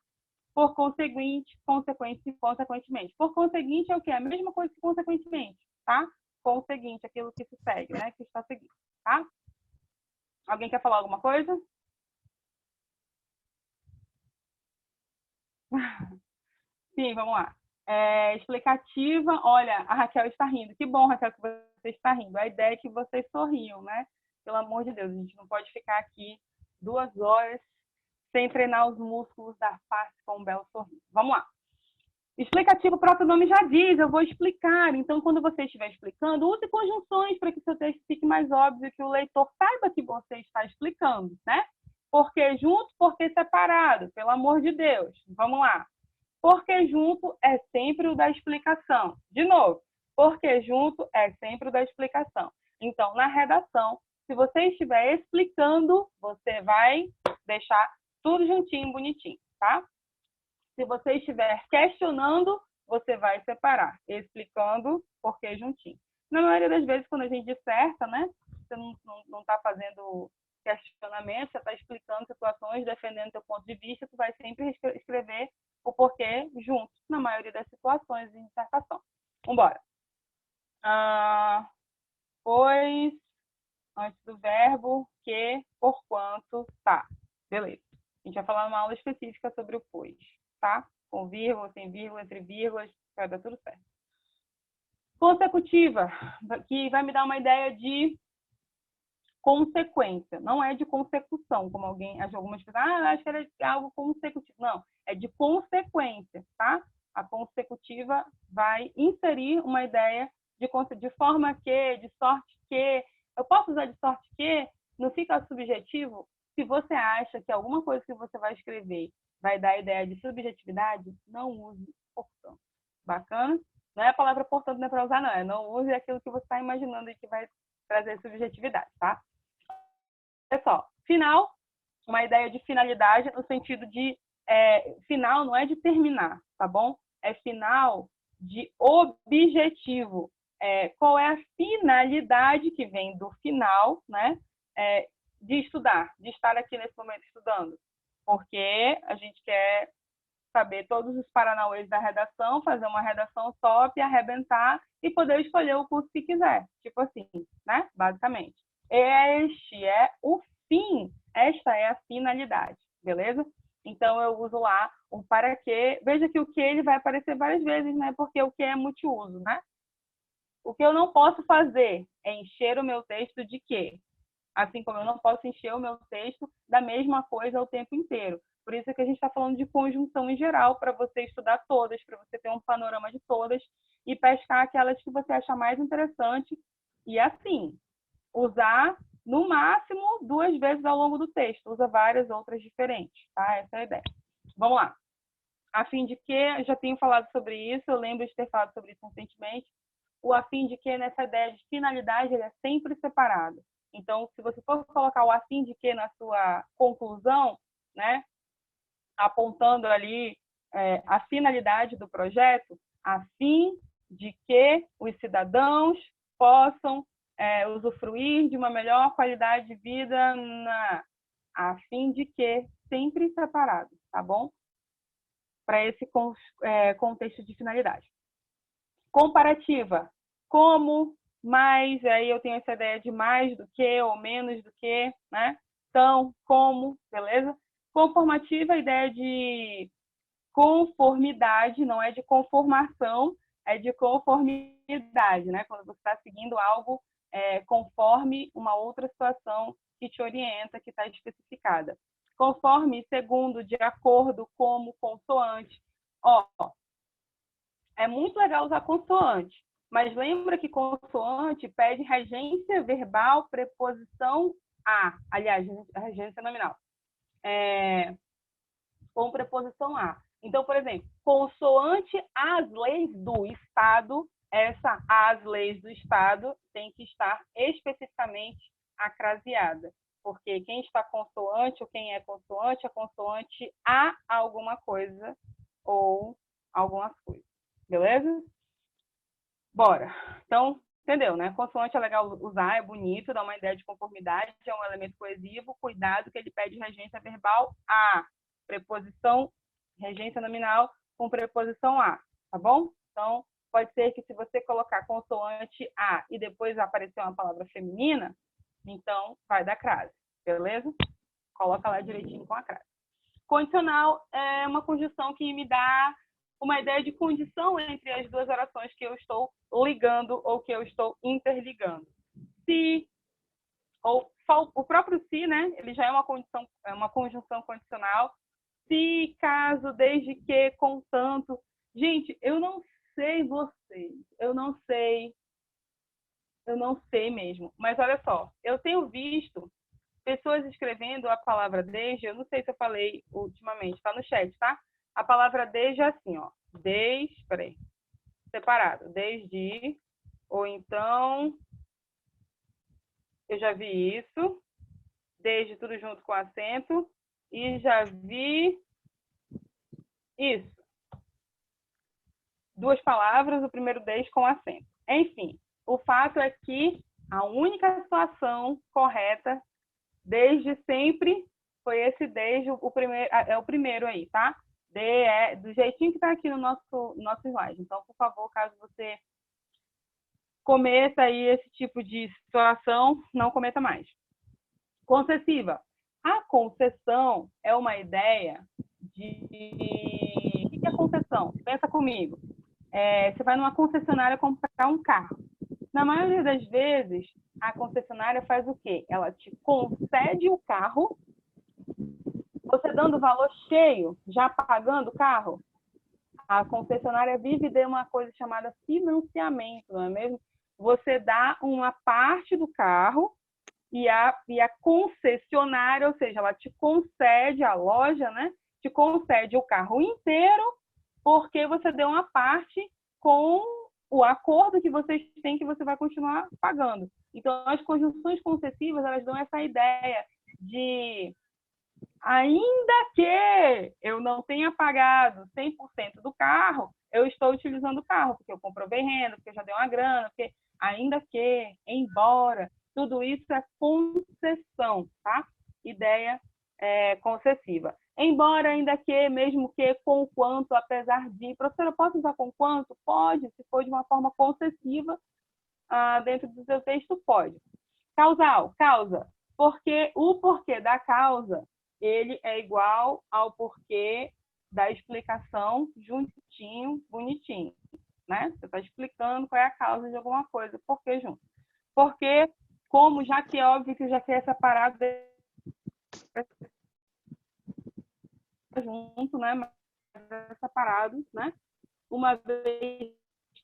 Por conseguinte, consequente, consequentemente. Por conseguinte é o quê? A mesma coisa que consequentemente, tá? Conseguinte, aquilo que se segue, né? Que está seguindo, tá? Alguém quer falar alguma coisa? Sim, vamos lá. Explicativa, olha, a Raquel está rindo. Que bom, Raquel, que você está rindo. A ideia é que vocês sorriam, né? Pelo amor de Deus, a gente não pode ficar aqui 2 horas sem treinar os músculos da face com um belo sorriso. Vamos lá. Explicativo, o próprio nome já diz, eu vou explicar. Então, quando você estiver explicando, use conjunções para que o seu texto fique mais óbvio, que o leitor saiba que você está explicando, né? Porque junto, porque separado, pelo amor de Deus. Vamos lá. Porque junto é sempre o da explicação. De novo, porque junto é sempre o da explicação. Então, na redação, se você estiver explicando, você vai deixar tudo juntinho, bonitinho, tá? Se você estiver questionando, você vai separar, explicando, porque juntinho. Na maioria das vezes, quando a gente disserta, né? Você não está fazendo questionamento, você está explicando situações, defendendo seu ponto de vista, você vai sempre escrever o porquê junto, na maioria das situações de dissertação. Vamos embora. Pois, antes do verbo, que, porquanto, tá. Beleza. A gente vai falar numa aula específica sobre o pois, tá? Com vírgula, sem vírgula, entre vírgulas, vai dar tudo certo. Consecutiva, que vai me dar uma ideia de consequência, não é de consecução, como algumas pessoas, acho que era algo consecutivo. Não, é de consequência, tá? A consecutiva vai inserir uma ideia de forma que, de sorte que. Eu posso usar de sorte que, não fica subjetivo. Se você acha que alguma coisa que você vai escrever vai dar a ideia de subjetividade, não use portanto. Bacana? Não é a palavra portanto, não é para usar, não. É não use aquilo que você está imaginando e que vai trazer subjetividade, tá? Olha só, final, uma ideia de finalidade no sentido de final não é de terminar, tá bom? É final de objetivo. Qual é a finalidade que vem do final, né? De estudar, de estar aqui nesse momento estudando. Porque a gente quer saber todos os paranauês da redação, fazer uma redação top, arrebentar e poder escolher o curso que quiser. Tipo assim, né? Basicamente. Este é o fim, esta é a finalidade, beleza? Então, eu uso lá o para quê. Veja que o que ele vai aparecer várias vezes, né? Porque o que é multiuso, né? O que eu não posso fazer é encher o meu texto de quê? Assim como eu não posso encher o meu texto da mesma coisa o tempo inteiro. Por isso é que a gente está falando de conjunção em geral, para você estudar todas, para você ter um panorama de todas e pescar aquelas que você acha mais interessante. E assim, usar no máximo 2 vezes ao longo do texto. Usa várias outras diferentes, tá? Essa é a ideia. Vamos lá. A fim de que, eu já tenho falado sobre isso, eu lembro de ter falado sobre isso recentemente. O a fim de que, nessa ideia de finalidade, ele é sempre separado. Então, se você for colocar o a fim de que na sua conclusão, né, apontando ali a finalidade do projeto, a fim de que os cidadãos possam usufruir de uma melhor qualidade de vida, a fim de que, sempre separado, tá bom? Para esse contexto de finalidade. Comparativa, como, mais, aí eu tenho essa ideia de mais do que ou menos do que, né? Então, como, beleza? Conformativa, a ideia de conformidade, não é de conformação, é de conformidade, né? Quando você está seguindo algo conforme uma outra situação que te orienta, que está especificada. Conforme, segundo, de acordo, como, consoante. É muito legal usar consoante, mas lembra que consoante pede regência verbal, preposição a. Aliás, regência nominal. Com preposição a. Então, por exemplo, consoante às leis do Estado, essa as leis do Estado tem que estar especificamente acraseada, porque quem está consoante ou quem é consoante a alguma coisa ou algumas coisas. Beleza? Bora. Então, entendeu, né? Consoante é legal usar, é bonito, dá uma ideia de conformidade, é um elemento coesivo, cuidado que ele pede regência verbal a. Preposição, regência nominal com preposição a, tá bom? Então, pode ser que se você colocar consoante a e depois aparecer uma palavra feminina, então vai dar crase, beleza? Coloca lá direitinho com a crase. Condicional é uma conjunção que me dá uma ideia de condição entre as duas orações que eu estou ligando ou que eu estou interligando. Se, ou o próprio se, né? Ele já é uma conjunção condicional. Se, caso, desde que, contanto. Gente, eu não sei vocês, eu não sei mesmo. Mas olha só, eu tenho visto pessoas escrevendo a palavra desde, eu não sei se eu falei ultimamente, está no chat, tá? A palavra desde é assim, ó. Peraí, separado. Desde, ou então, eu já vi isso, desde tudo junto com acento, e já vi isso. Duas palavras, o primeiro desde com acento. Enfim, o fato é que a única situação correta desde sempre foi esse desde, o primeiro aí, tá? Do jeitinho que está aqui no nosso slide. Então, por favor, caso você cometa aí esse tipo de situação, não cometa mais. Concessiva. A concessão é uma ideia de... O que é concessão? Pensa comigo. Você vai numa concessionária comprar um carro. Na maioria das vezes, a concessionária faz o quê? Ela te concede o carro, você dando o valor cheio, já pagando o carro. A concessionária vive de uma coisa chamada financiamento, não é mesmo? Você dá uma parte do carro e a concessionária, ou seja, ela te concede, a loja, né? Te concede o carro inteiro porque você deu uma parte com o acordo que vocês têm que você vai continuar pagando. Então, as conjunções concessivas, elas dão essa ideia de ainda que eu não tenha pagado 100% do carro, eu estou utilizando o carro, porque eu comprovei renda, porque eu já dei uma grana, porque ainda que, embora, tudo isso é concessão, tá? Ideia concessiva. Embora, ainda que, mesmo que, com quanto, apesar de... Professora, posso usar com quanto? Pode, se for de uma forma concessiva, dentro do seu texto, pode. Causal, causa. Porque o porquê da causa, ele é igual ao porquê da explicação juntinho, bonitinho. Né? Você está explicando qual é a causa de alguma coisa, porquê junto. Porque, como já que é óbvio que já quer separado junto, né? Mas é separado, né? Uma vez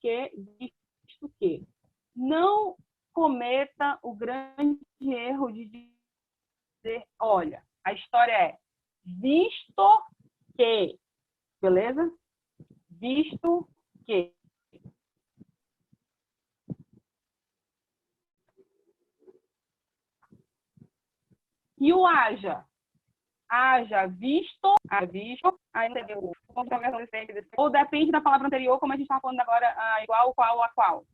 que, visto que não cometa o grande erro de dizer, olha, a história é visto que, beleza? Visto que. E o haja? Haja visto, aí não tem ou depende da palavra anterior, como a gente está falando agora, igual, qual, a qual.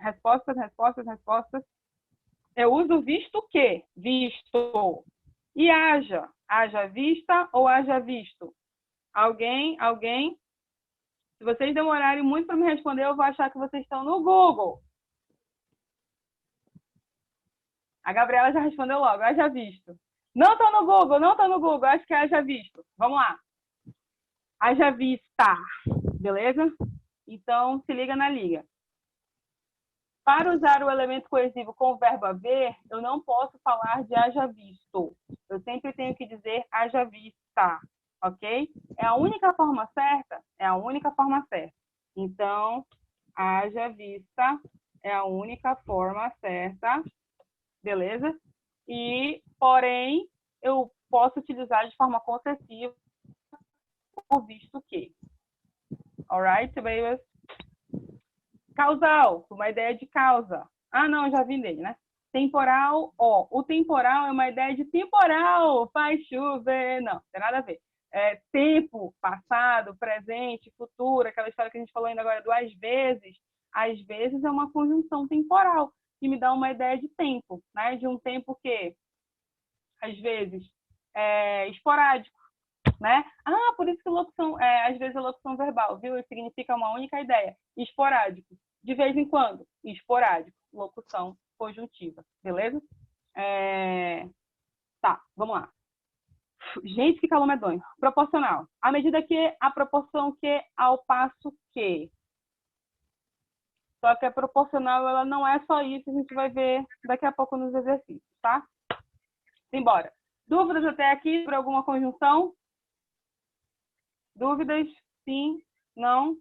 Respostas. Eu uso visto que, visto. E haja? Haja vista ou haja visto? Alguém? Se vocês demorarem muito para me responder, eu vou achar que vocês estão no Google. A Gabriela já respondeu logo, haja visto. Não estou no Google, acho que é haja visto. Vamos lá. Haja vista, beleza? Então, se liga na liga. Para usar o elemento coesivo com o verbo haver, eu não posso falar de haja visto. Eu sempre tenho que dizer haja vista, ok? É a única forma certa? É a única forma certa. Então, haja vista é a única forma certa, beleza? E, porém, eu posso utilizar de forma concessiva o visto que. Alright, babies? Causal, uma ideia de causa. Não, já vi dele, né? Temporal, o temporal é uma ideia de temporal, faz chover, não tem nada a ver. Tempo, passado, presente, futuro, aquela história que a gente falou ainda agora do às vezes é uma conjunção temporal, que me dá uma ideia de tempo, né? De um tempo que, às vezes, é esporádico, né? Por isso que locução, às vezes a locução verbal, viu? Significa uma única ideia, esporádico. De vez em quando, esporádico, locução conjuntiva, beleza? Tá, vamos lá. Gente, que calor medonho. Proporcional. À medida que, a proporção que ao passo que. Só que a proporcional, ela não é só isso, a gente vai ver daqui a pouco nos exercícios, tá? Simbora. Dúvidas até aqui sobre alguma conjunção? Dúvidas? Sim? Não?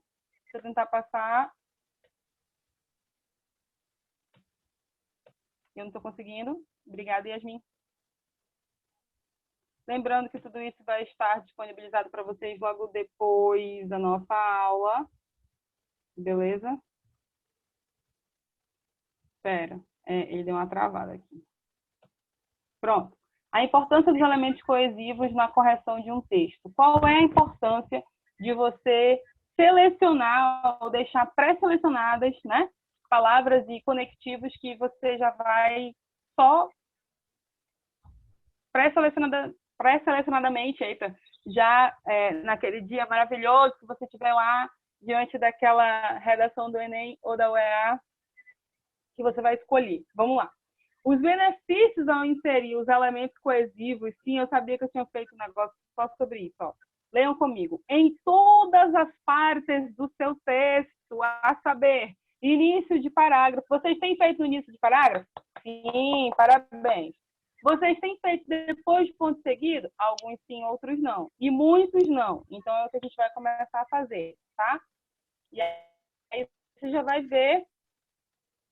Deixa eu tentar passar. Eu não estou conseguindo. Obrigada, Yasmin. Lembrando que tudo isso vai estar disponibilizado para vocês logo depois da nossa aula. Beleza? Espera, ele deu uma travada aqui. Pronto. A importância dos elementos coesivos na correção de um texto. Qual é a importância de você selecionar ou deixar pré-selecionadas, né, palavras e conectivos que você já vai só pré-selecionadamente, já naquele dia maravilhoso que você estiver lá diante daquela redação do Enem ou da UEA que você vai escolher. Vamos lá. Os benefícios ao inserir os elementos coesivos, sim, eu sabia que eu tinha feito um negócio só sobre isso. Ó. Leiam comigo. Em todas as partes do seu texto, a saber, início de parágrafo. Vocês têm feito no início de parágrafo? Sim, parabéns. Vocês têm feito depois de ponto seguido? Alguns sim, outros não. E muitos não. Então, é o que a gente vai começar a fazer, tá? E aí você já vai ver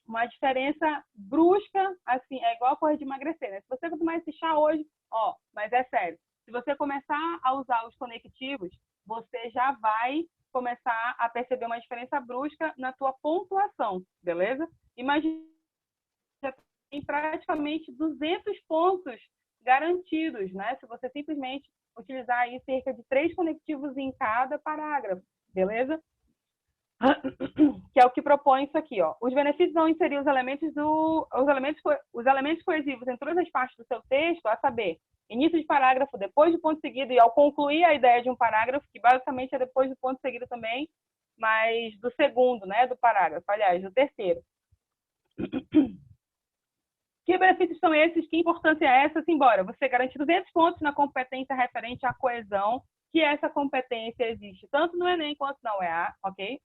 uma diferença brusca, assim, é igual a correr de emagrecer, né? Se você tomar esse chá hoje, ó, mas é sério, se você começar a usar os conectivos, você já vai começar a perceber uma diferença brusca na tua pontuação, beleza? Imagina, já tem praticamente 200 pontos garantidos, né? Se você simplesmente utilizar aí cerca de 3 conectivos em cada parágrafo, beleza? Que é o que propõe isso aqui, ó. Os benefícios vão inserir os elementos coesivos em todas as partes do seu texto, a saber, início de parágrafo, depois do ponto seguido e ao concluir a ideia de um parágrafo, que basicamente é depois do ponto seguido também, mas do segundo, né, do parágrafo, aliás, do terceiro. Que benefícios são esses? Que importância é essa? Simbora, você garante 200 pontos na competência referente à coesão, que essa competência existe tanto no Enem quanto na UEA, ok?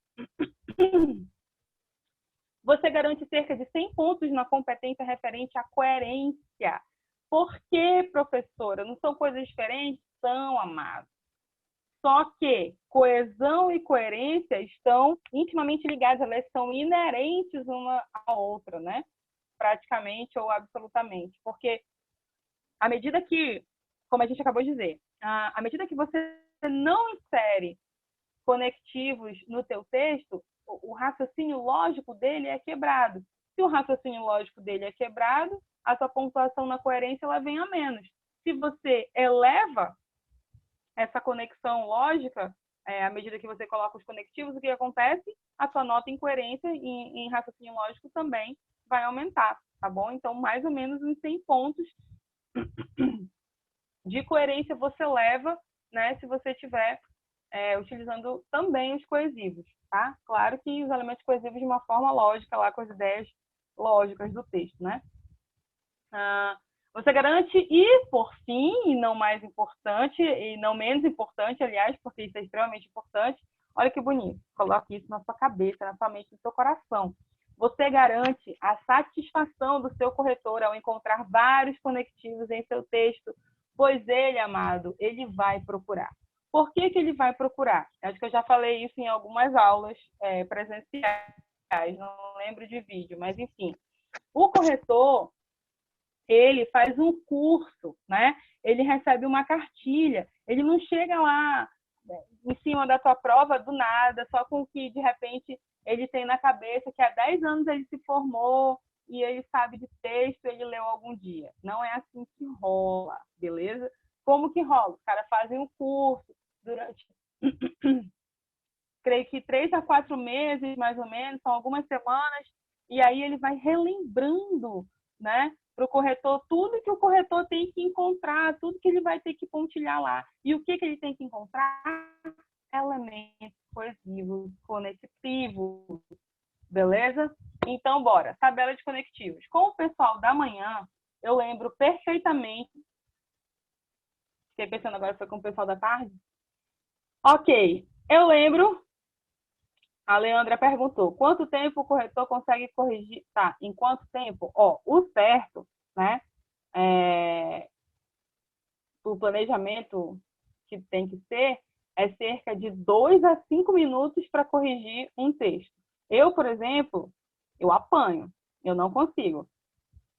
Você garante cerca de 100 pontos na competência referente à coerência. Por que, professora? Não são coisas diferentes? São, amados. Só que coesão e coerência estão intimamente ligadas, elas são inerentes uma à outra, né? Praticamente ou absolutamente. Porque à medida que, como a gente acabou de dizer, à medida que você não insere conectivos no teu texto, o raciocínio lógico dele é quebrado. Se o raciocínio lógico dele é quebrado, a sua pontuação na coerência ela vem a menos. Se você eleva essa conexão lógica, à medida que você coloca os conectivos, o que acontece? A sua nota em coerência em raciocínio lógico também vai aumentar, tá bom? Então, mais ou menos uns 100 pontos de coerência você leva, né, se você tiver utilizando também os coesivos, tá? Claro que os elementos coesivos de uma forma lógica, lá com as ideias lógicas do texto, né? Você garante, e por fim, e não mais importante, e não menos importante, aliás, porque isso é extremamente importante, olha que bonito, coloque isso na sua cabeça, na sua mente, no seu coração. Você garante a satisfação do seu corretor ao encontrar vários conectivos em seu texto, pois ele, amado, ele vai procurar. Por que ele vai procurar? Acho que eu já falei isso em algumas aulas presenciais, não lembro de vídeo, mas enfim. O corretor, ele faz um curso, né? Ele recebe uma cartilha, ele não chega lá em cima da tua prova do nada, só com o que de repente ele tem na cabeça que há 10 anos ele se formou e ele sabe de texto, ele leu algum dia. Não é assim que rola, beleza? Como que rola? Os caras fazem um curso durante, creio que 3 a 4 meses, mais ou menos, são algumas semanas, e aí ele vai relembrando, né, para o corretor tudo que o corretor tem que encontrar, tudo que ele vai ter que pontilhar lá. E o que ele tem que encontrar? Elementos coesivos, conectivos, beleza? Então, bora. Tabela de conectivos. Com o pessoal da manhã, eu lembro perfeitamente Fiquei pensando agora, foi com o pessoal da tarde. Ok, eu lembro, a Leandra perguntou, quanto tempo o corretor consegue corrigir? Tá, em quanto tempo? Ó, o certo, né, o planejamento que tem que ser é cerca de 2 a 5 minutos para corrigir um texto. Eu, por exemplo, eu apanho, eu não consigo.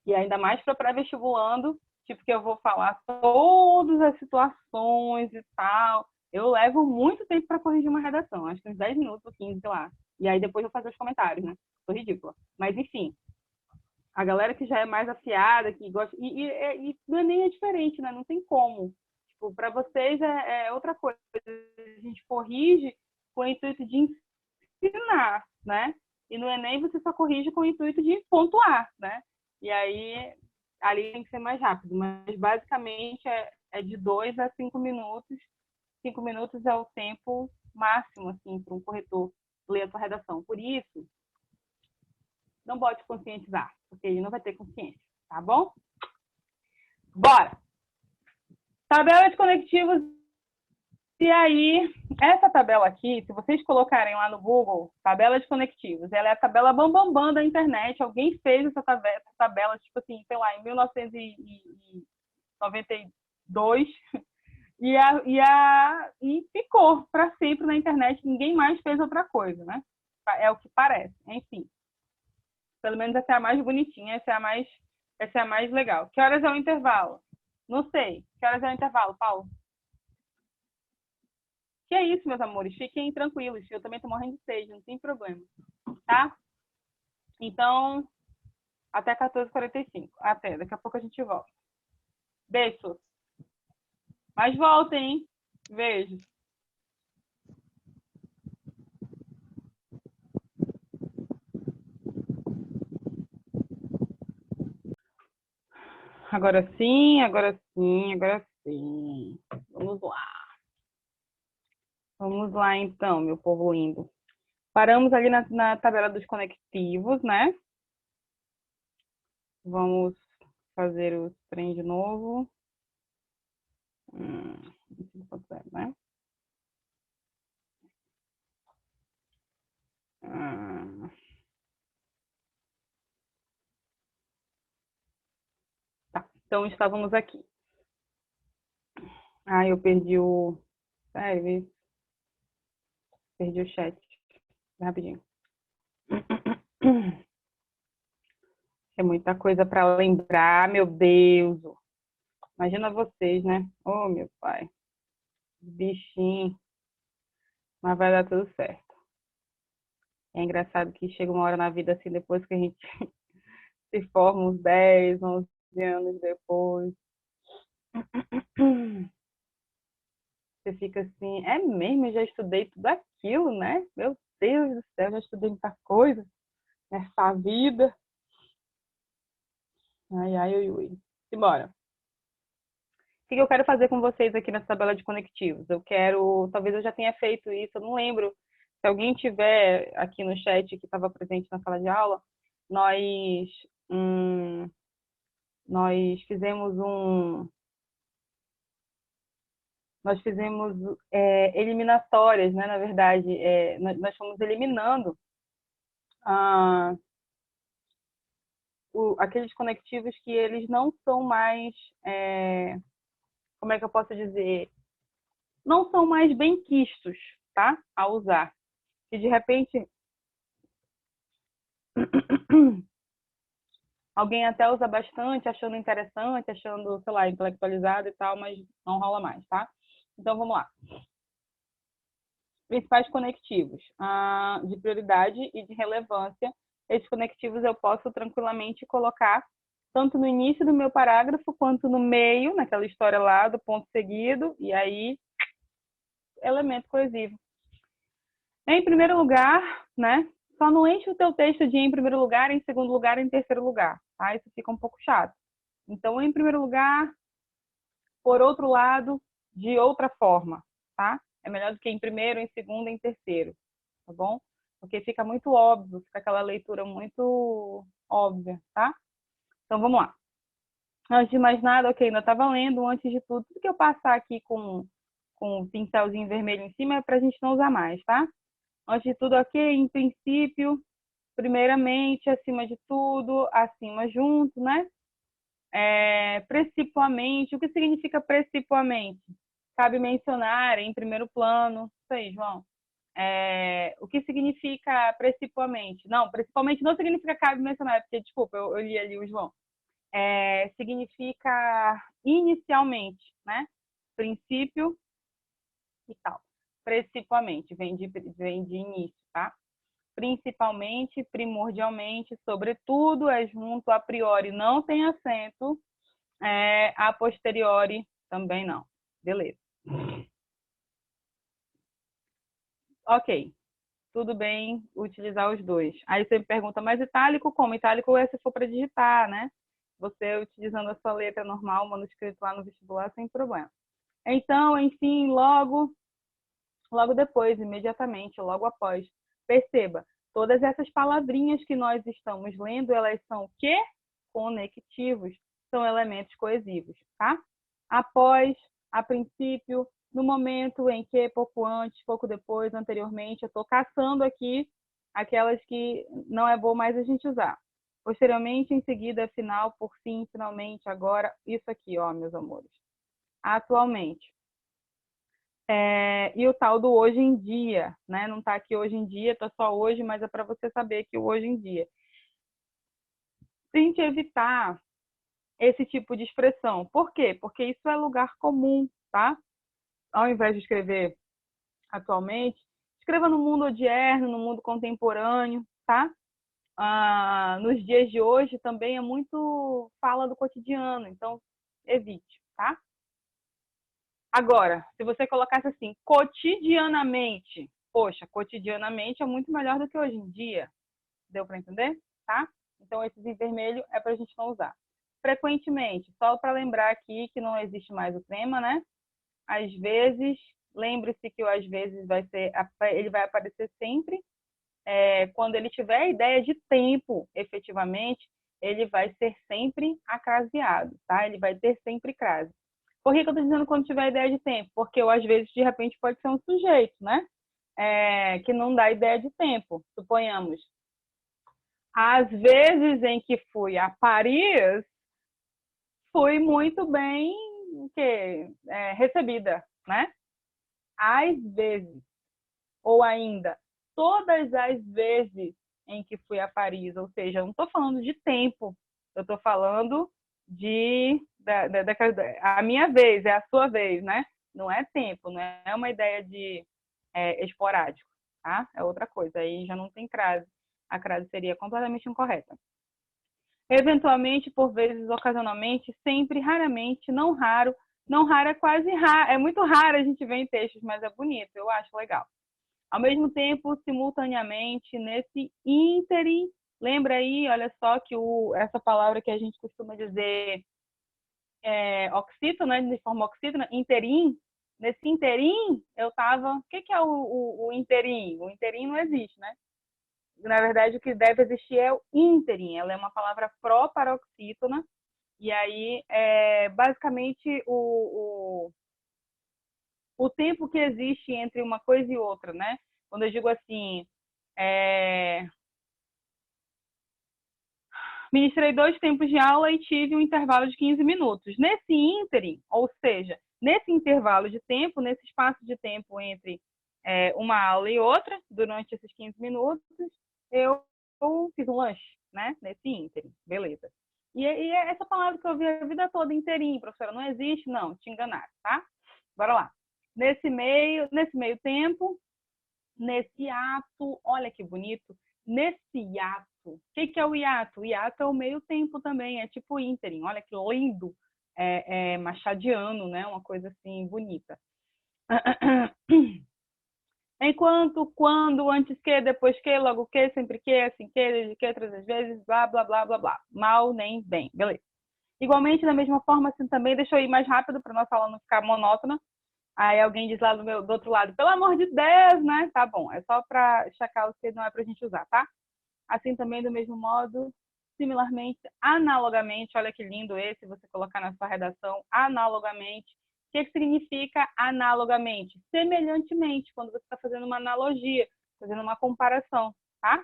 E ainda mais para pré-vestibulando, tipo que eu vou falar todas as situações e tal. Eu levo muito tempo para corrigir uma redação, acho que uns 10 minutos ou 15, sei lá. E aí depois eu faço os comentários, né? Tô ridícula. Mas enfim, a galera que já é mais afiada, que gosta. E não é nem diferente, né? Não tem como. Tipo, para vocês é outra coisa. A gente corrige com o intuito de ensinar, né? E no Enem você só corrige com o intuito de pontuar, né? E aí, ali tem que ser mais rápido. Mas, basicamente, é de 2 a 5 minutos. 5 minutos é o tempo máximo, assim, para um corretor ler a sua redação. Por isso, não bote conscientizar, porque ele não vai ter consciência, tá bom? Bora! Tabela de conectivos. E aí, essa tabela aqui, se vocês colocarem lá no Google, tabela de conectivos, ela é a tabela bambambam da internet. Alguém fez essa tabela, tipo assim, sei lá, em 1992, e ficou para sempre na internet. Ninguém mais fez outra coisa, né? É o que parece. Enfim, pelo menos essa é a mais bonitinha, essa é a mais legal. Que horas é o intervalo? Não sei. Que horas é o intervalo, Paulo? Que é isso, meus amores, fiquem tranquilos, eu também tô morrendo de sede, não tem problema, tá? Então, até 14h45. Até, daqui a pouco a gente volta. Beijos. Mas voltem, hein? Beijo. Agora sim, agora sim, agora sim. Vamos lá. Vamos lá, então, meu povo lindo. Paramos ali na tabela dos conectivos, né? Vamos fazer o trem de novo. 5.0, né? Tá, então estávamos aqui. Ah, eu perdi o... Sério, perdi o chat. Rapidinho. É muita coisa para lembrar, meu Deus. Imagina vocês, né? Oh, meu pai. Bichinho. Mas vai dar tudo certo. É engraçado que chega uma hora na vida assim, depois que a gente se forma, uns 10, 11 anos depois. Você fica assim, é mesmo, eu já estudei tudo aquilo, né? Meu Deus do céu, já estudei muita coisa nessa vida. Ai, ai, ui, ui. Simbora. O que eu quero fazer com vocês aqui nessa tabela de conectivos? Eu quero, talvez eu já tenha feito isso, eu não lembro. Se alguém tiver aqui no chat que estava presente na sala de aula, nós, nós fizemos eliminatórias, né? Na verdade, nós fomos eliminando aqueles conectivos que eles não são mais, como é que eu posso dizer, não são mais bem quistos, tá? A usar. E de repente alguém até usa bastante, achando interessante, achando, sei lá, intelectualizado e tal, mas não rola mais, tá? Então vamos lá. Principais conectivos de prioridade e de relevância. Esses conectivos eu posso tranquilamente colocar tanto no início do meu parágrafo quanto no meio, naquela história lá do ponto seguido, e aí elemento coesivo. Em primeiro lugar, né? Só não enche o teu texto de em primeiro lugar, em segundo lugar, em terceiro lugar, tá? Isso fica um pouco chato. Então, em primeiro lugar, por outro lado, de outra forma, tá? É melhor do que em primeiro, em segundo, em terceiro, tá bom? Porque fica muito óbvio, fica aquela leitura muito óbvia, tá? Então, vamos lá. Antes de mais nada, ok, ainda tá valendo. Antes de tudo que eu passar aqui com o pincelzinho vermelho em cima é para a gente não usar mais, tá? Antes de tudo, ok, em princípio, primeiramente, acima de tudo, acima junto, né? Precipuamente, o que significa precipuamente? Cabe mencionar em primeiro plano, isso aí, João. O que significa precipuamente? Não, principalmente não significa cabe mencionar, porque, desculpa, eu li ali o João. Significa inicialmente, né? Princípio e tal. Principalmente, vem de início, tá? Principalmente, primordialmente, sobretudo, é junto, a priori não tem acento, a posteriori também não. Beleza. Ok. Tudo bem utilizar os dois. Aí você me pergunta, mas itálico como? Itálico é se for para digitar, né? Você utilizando a sua letra normal, manuscrito lá no vestibular, sem problema. Então, enfim, logo depois, imediatamente, logo após. Perceba, todas essas palavrinhas que nós estamos lendo, elas são o quê? Conectivos, são elementos coesivos, tá? Após, a princípio, no momento em que, pouco antes, pouco depois, anteriormente, eu estou caçando aqui aquelas que não é bom mais a gente usar. Posteriormente, em seguida, final, por fim, finalmente, agora, isso aqui, ó, meus amores. Atualmente. E o tal do hoje em dia, né? Não está aqui hoje em dia, está só hoje, mas é para você saber que o hoje em dia. Tente evitar esse tipo de expressão. Por quê? Porque isso é lugar comum, tá? Ao invés de escrever atualmente, escreva no mundo odierno, no mundo contemporâneo, tá? Nos dias de hoje também é muito fala do cotidiano, então evite, tá? Agora, se você colocasse assim, cotidianamente, poxa, cotidianamente é muito melhor do que hoje em dia. Deu para entender? Tá? Então, esses em vermelho é para a gente não usar. Frequentemente, só para lembrar aqui que não existe mais o tema, né? Às vezes, lembre-se que o às vezes ele vai aparecer sempre. Quando ele tiver a ideia de tempo, efetivamente, ele vai ser sempre acraseado, tá? Ele vai ter sempre crase. Por que eu estou dizendo quando tiver ideia de tempo? Porque eu, às vezes, de repente, pode ser um sujeito, né? Que não dá ideia de tempo. Suponhamos. Às vezes em que fui a Paris, fui muito bem recebida, né? Às vezes. Ou ainda, todas as vezes em que fui a Paris. Ou seja, eu não estou falando de tempo. Eu estou falando a minha vez, é a sua vez, né? Não é tempo, não é uma ideia de esporádico, tá? É outra coisa, aí já não tem crase. A crase seria completamente incorreta. Eventualmente, por vezes, ocasionalmente, sempre, raramente, não raro. Não raro é quase raro, é muito raro a gente ver em textos, mas é bonito, eu acho legal. Ao mesmo tempo, simultaneamente, nesse ínterim, lembra aí, olha só que essa palavra que a gente costuma dizer oxítona, de forma oxítona, interim. Nesse interim, eu estava... O que é o interim? O interim não existe, né? Na verdade, o que deve existir é o interim. Ela é uma palavra pró-paroxítona. E aí, basicamente, o tempo que existe entre uma coisa e outra, né? Quando eu digo assim, ministrei 2 tempos de aula e tive um intervalo de 15 minutos. Nesse ínterim, ou seja, nesse intervalo de tempo, nesse espaço de tempo entre uma aula e outra, durante esses 15 minutos, eu fiz um lanche, né? Nesse ínterim, beleza. E essa palavra que eu vi a vida toda, inteirinho, professora, não existe? Não, te enganaram, tá? Bora lá. Nesse meio tempo, nesse ato, olha que bonito, nesse ato. O que é o hiato? O hiato é o meio tempo também, é tipo ínterim. Olha que lindo, machadiano, né? Uma coisa assim bonita. Enquanto, quando, antes que, depois que, logo que, sempre que, assim que, desde que, todas as vezes, blá, blá, blá, blá, blá. Mal nem bem, beleza. Igualmente, da mesma forma, assim também, deixa eu ir mais rápido para nossa aula não ficar monótona. Aí alguém diz lá do outro lado, pelo amor de Deus, né? Tá bom, é só para checar o que não é para a gente usar, tá? Assim também, do mesmo modo, similarmente, analogamente, olha que lindo esse, você colocar na sua redação, analogamente. O que significa analogamente? Semelhantemente, quando você está fazendo uma analogia, fazendo uma comparação, tá?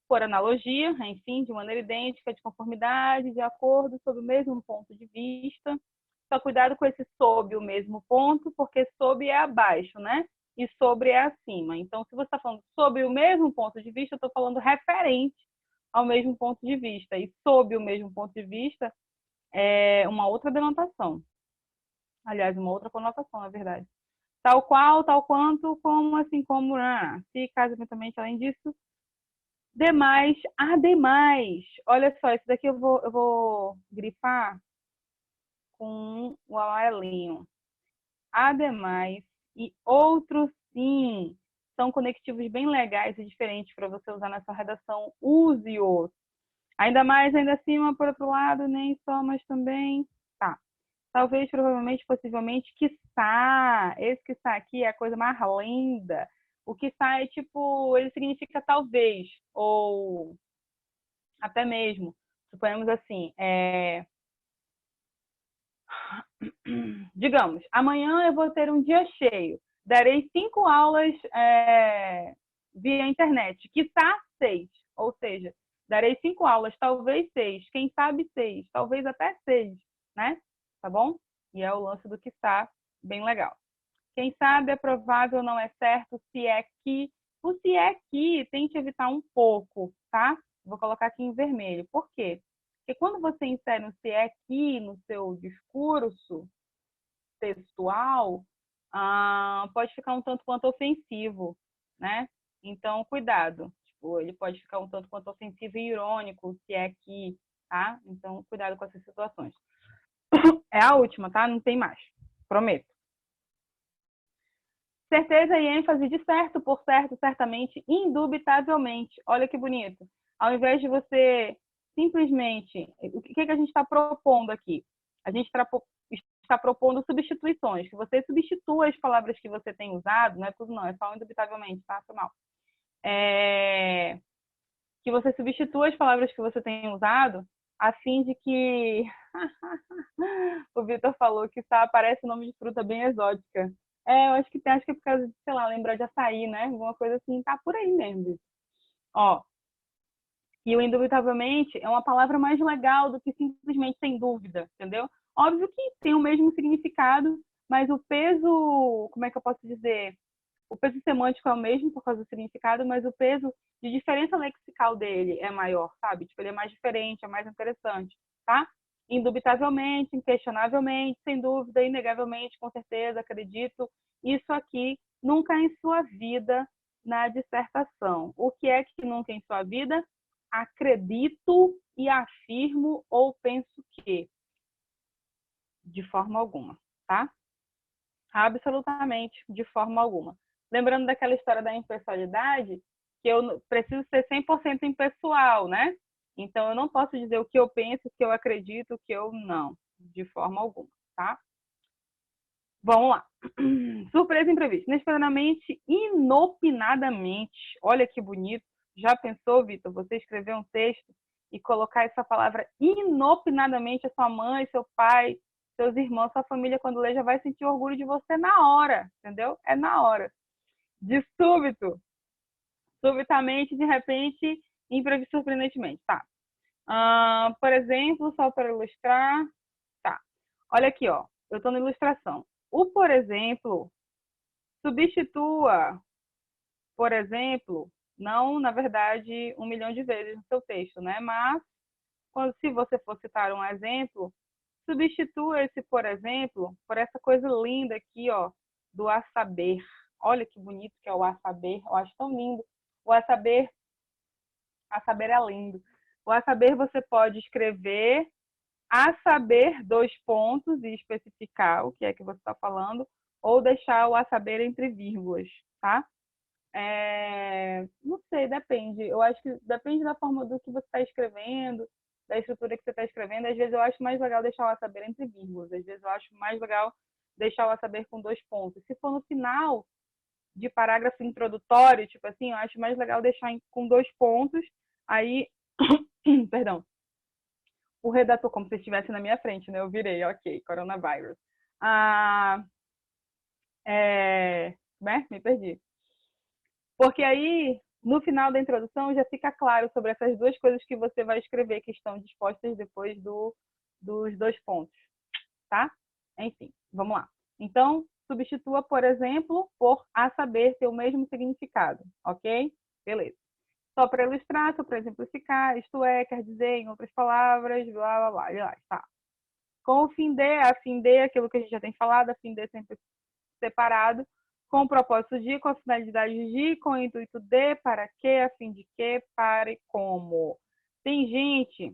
Por analogia, enfim, de maneira idêntica, de conformidade, de acordo, sob o mesmo ponto de vista. Só cuidado com esse sob o mesmo ponto, porque sob é abaixo, né? E sobre é acima. Então, se você está falando sobre o mesmo ponto de vista, eu estou falando referente ao mesmo ponto de vista. E sob o mesmo ponto de vista é uma outra denotação. Aliás, uma outra conotação, na verdade. Tal qual, tal quanto, como, assim como, se, caso, eventualmente, além disso. Demais, ademais. Olha só, isso daqui eu vou grifar com o amarelinho. Ademais e outro sim. São conectivos bem legais e diferentes para você usar na sua redação. Use-os. Ainda mais, ainda acima, por outro lado, nem só, mas também. Tá. Talvez, provavelmente, possivelmente, quiçá. Esse quiçá aqui é a coisa mais linda. O quiçá é tipo, ele significa talvez, ou até mesmo. Suponhamos assim, digamos, amanhã eu vou ter um dia cheio. Darei 5 aulas via internet, quiçá 6. Ou seja, darei 5 aulas, talvez 6, quem sabe 6, talvez até 6, né? Tá bom? E é o lance do quiçá, bem legal. Quem sabe é provável, não é certo, se é que. O se é que, tente evitar um pouco, tá? Vou colocar aqui em vermelho. Por quê? Porque quando você insere um se é que no seu discurso textual, pode ficar um tanto quanto ofensivo, né? Então, cuidado. Tipo, ele pode ficar um tanto quanto ofensivo e irônico, se é que, tá? Então, cuidado com essas situações. É a última, tá? Não tem mais. Prometo. Certeza e ênfase de certo, por certo, certamente, indubitavelmente. Olha que bonito. Ao invés de você simplesmente... O que a gente está propondo aqui? A gente está propondo substituições, que você substitua as palavras que você tem usado, não é tudo não, é só indubitavelmente, tá? Foi mal. Que você substitua as palavras que você tem usado, a fim de que... O Vitor falou que parece nome de fruta bem exótica. Eu acho que é por causa de, sei lá, lembrar de açaí, né? Alguma coisa assim, tá por aí mesmo. Ó, e o indubitavelmente é uma palavra mais legal do que simplesmente sem dúvida, entendeu? Óbvio que tem o mesmo significado, mas o peso, como é que eu posso dizer? O peso semântico é o mesmo por causa do significado, mas o peso de diferença lexical dele é maior, sabe? Tipo, ele é mais diferente, é mais interessante, tá? Indubitavelmente, inquestionavelmente, sem dúvida, inegavelmente, com certeza, acredito. Isso aqui nunca em sua vida na dissertação. O que é que nunca em sua vida? Acredito e afirmo ou penso que. De forma alguma, tá? Absolutamente, de forma alguma. Lembrando daquela história da impessoalidade, que eu preciso ser 100% impessoal, né? Então, eu não posso dizer o que eu penso, o que eu acredito, o que eu não, de forma alguma, tá? Vamos lá. Surpresa imprevista. Inesperadamente, inopinadamente. Olha que bonito. Já pensou, Vitor, você escrever um texto e colocar essa palavra inopinadamente, a sua mãe, seu pai, seus irmãos, sua família, quando lê, já vai sentir orgulho de você na hora, entendeu? É na hora. De súbito, subitamente, de repente, imprevisto, surpreendentemente, tá? Por exemplo, só para ilustrar, tá? Olha aqui, ó, eu estou na ilustração. O por exemplo, substitua, por exemplo, não, na verdade, 1 milhão de vezes no seu texto, né? Mas, se você for citar um exemplo, substitua esse, por exemplo, por essa coisa linda aqui, ó, do a saber. Olha que bonito que é o a saber, eu acho tão lindo. O a saber é lindo. O a saber você pode escrever a saber 2 pontos e especificar o que é que você está falando, ou deixar o a saber entre vírgulas, tá? Não sei, depende. Eu acho que depende da forma do que você está escrevendo, da estrutura que você está escrevendo. Às vezes eu acho mais legal deixar o a saber entre vírgulas. Às vezes eu acho mais legal deixar o a saber com 2 pontos. Se for no final de parágrafo introdutório, tipo assim, eu acho mais legal deixar com 2 pontos. Aí, perdão, o redator, como se estivesse na minha frente, né? Eu virei, ok, coronavírus. Me perdi. Porque aí, no final da introdução, já fica claro sobre essas duas coisas que você vai escrever, que estão dispostas depois dos 2 pontos, tá? Enfim, vamos lá. Então, substitua, por exemplo, por a saber ter o mesmo significado, ok? Beleza. Só para ilustrar, só para exemplificar, isto é, quer dizer, em outras palavras, blá, blá, blá, tá. Com o fim de, a fim de, aquilo que a gente já tem falado, a fim de sempre separado, com o propósito de, com a finalidade de, com o intuito de, para que, a fim de que, para e como. Tem gente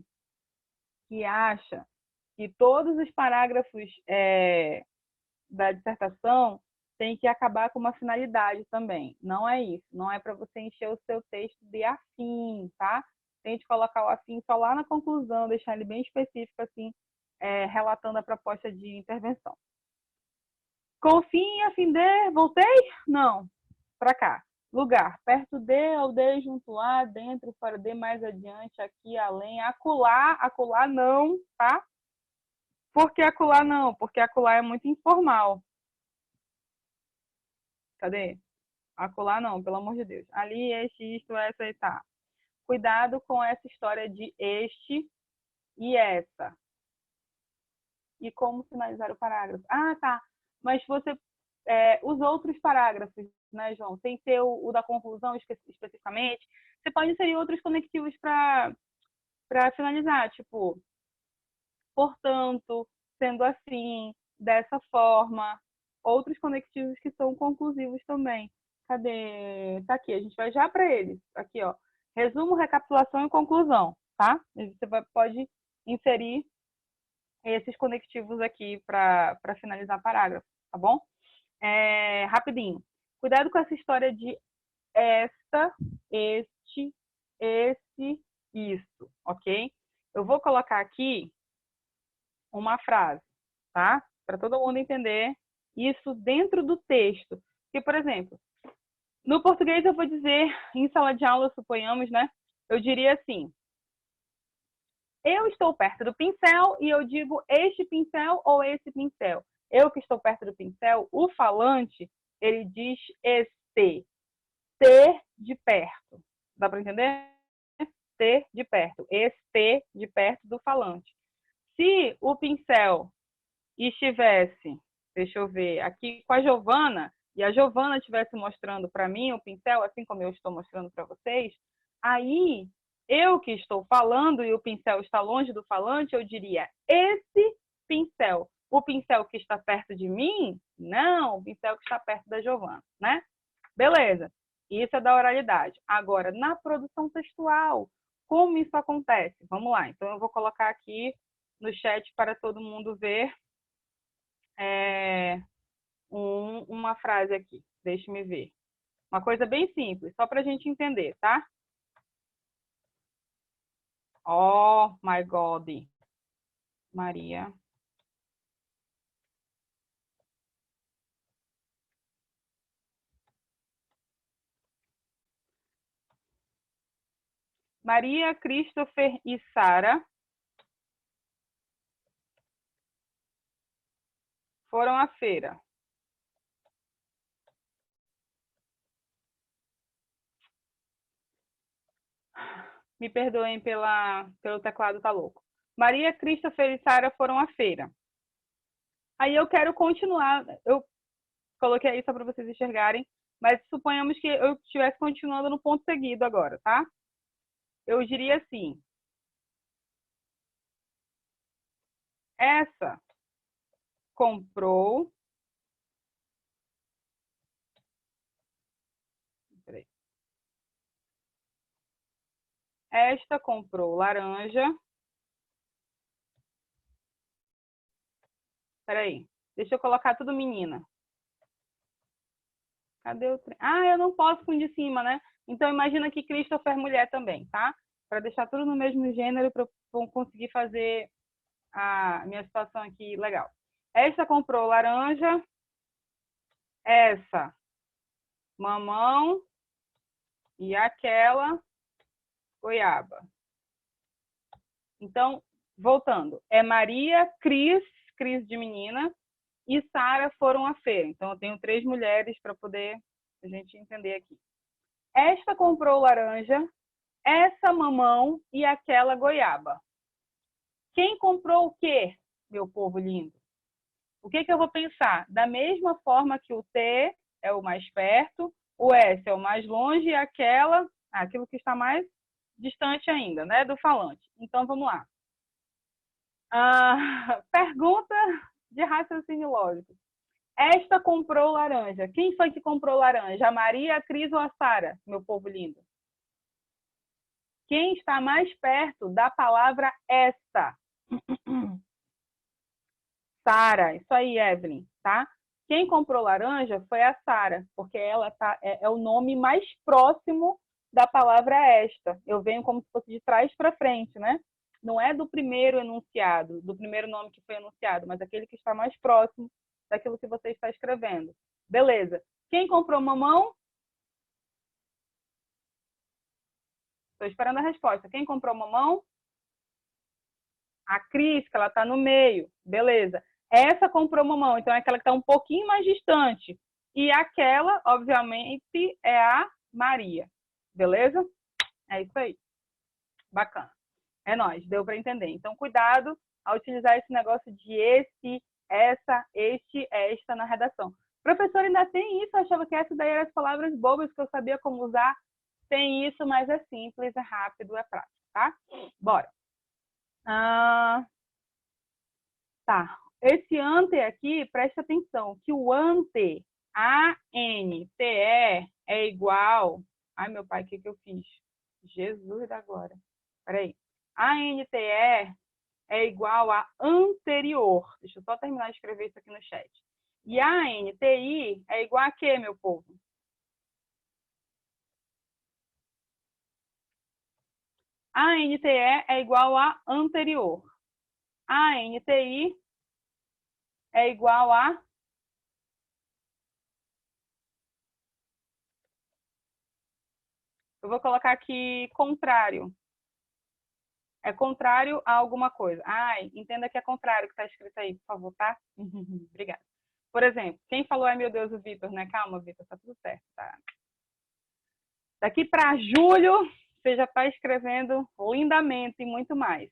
que acha que todos os parágrafos da dissertação têm que acabar com uma finalidade também. Não é isso. Não é para você encher o seu texto de afim, tá? Tente colocar o afim só lá na conclusão, deixar ele bem específico, assim, relatando a proposta de intervenção. Com fim, a fim de, voltei? Não, para cá. Lugar, perto de, ao de, junto a, dentro, fora de, mais adiante, aqui, além, acolá não, tá? Por que acolá não? Porque acolá é muito informal. Cadê? Acolá não, pelo amor de Deus. Ali, este, isto, essa e tá. Cuidado com essa história de este e essa. E como finalizar o parágrafo? Ah, tá. Mas você os outros parágrafos, né, João? Sem ser o da conclusão especificamente, você pode inserir outros conectivos para finalizar, tipo, portanto, sendo assim, dessa forma, outros conectivos que são conclusivos também. Cadê? Tá aqui, a gente vai já para eles. Aqui, ó. Resumo, recapitulação e conclusão, tá? Você pode inserir esses conectivos aqui para finalizar parágrafo, tá bom? Rapidinho. Cuidado com essa história de esta, este, esse, isso, ok? Eu vou colocar aqui uma frase, tá? Para todo mundo entender isso dentro do texto. Porque, por exemplo, no português eu vou dizer, em sala de aula, suponhamos, né? Eu diria assim: eu estou perto do pincel e eu digo este pincel ou esse pincel. Eu que estou perto do pincel, o falante, ele diz este, ter de perto. Dá para entender? Ter de perto, este de perto do falante. Se o pincel estivesse, deixa eu ver, aqui com a Giovana, e a Giovana estivesse mostrando para mim o pincel, assim como eu estou mostrando para vocês, aí eu que estou falando e o pincel está longe do falante, eu diria esse pincel. O pincel que está perto de mim? Não, o pincel que está perto da Giovana, né? Beleza. Isso é da oralidade. Agora, na produção textual, como isso acontece? Vamos lá. Então, eu vou colocar aqui no chat para todo mundo ver uma frase aqui. Deixe-me ver. Uma coisa bem simples, só para a gente entender, tá? Oh, my God. Maria. Maria, Christopher e Sara foram à feira. Me perdoem pelo teclado tá louco. Maria, Christopher e Sara foram à feira. Aí eu quero continuar, eu coloquei aí só para vocês enxergarem, mas suponhamos que eu estivesse continuando no ponto seguido agora, tá? Eu diria assim: essa comprou. Peraí. Esta comprou laranja. Peraí, deixa eu colocar tudo menina. Cadê o trem? Ah, eu não posso com o de cima, né? Então imagina que Christopher é mulher também, tá? Para deixar tudo no mesmo gênero para eu conseguir fazer a minha situação aqui legal. Esta comprou laranja. Essa mamão e aquela goiaba. Então, voltando. É Maria, Cris de menina, e Sara foram à feira. Então, eu tenho 3 mulheres para poder a gente entender aqui. Esta comprou laranja, essa mamão e aquela goiaba. Quem comprou o quê, meu povo lindo? O que eu vou pensar? Da mesma forma que o T é o mais perto, o S é o mais longe e aquilo que está mais distante ainda, né, do falante. Então, vamos lá. Pergunta de raciocínio lógico. Esta comprou laranja. Quem foi que comprou laranja? A Maria, a Cris ou a Sara, meu povo lindo? Quem está mais perto da palavra esta? Sara. Isso aí, Evelyn, tá? Quem comprou laranja foi a Sara, porque ela é o nome mais próximo da palavra esta. Eu venho como se fosse de trás para frente, né? Não é do primeiro enunciado, do primeiro nome que foi enunciado, mas aquele que está mais próximo daquilo que você está escrevendo. Beleza. Quem comprou mamão? Estou esperando a resposta. Quem comprou mamão? A Cris, que ela está no meio. Beleza. Essa comprou mamão, então é aquela que está um pouquinho mais distante. E aquela, obviamente, é a Maria. Beleza? É isso aí. Bacana. É nóis, deu para entender. Então, cuidado ao utilizar esse negócio de esse, essa, este, esta na redação. Professor, ainda tem isso? Eu achava que essa daí eram as palavras bobas que eu sabia como usar. Tem isso, mas é simples, é rápido, é prático, tá? Bora. Tá. Esse ante aqui, presta atenção, que o ante, A-N-T-E, é igual... Ai, meu pai, o que eu fiz? Jesus da glória. Peraí. A-N-T-E é igual a anterior. Deixa eu só terminar de escrever isso aqui no chat. E A-N-T-I é igual a quê, meu povo? A-N-T-E é igual a anterior. A-N-T-I é igual a... Eu vou colocar aqui contrário. É contrário a alguma coisa. Ai, entenda que é contrário que está escrito aí, por favor, tá? Obrigada. Por exemplo, quem falou, ai meu Deus, o Vitor, né? Calma, Vitor, tá tudo certo, tá? Daqui para julho, você já está escrevendo lindamente e muito mais.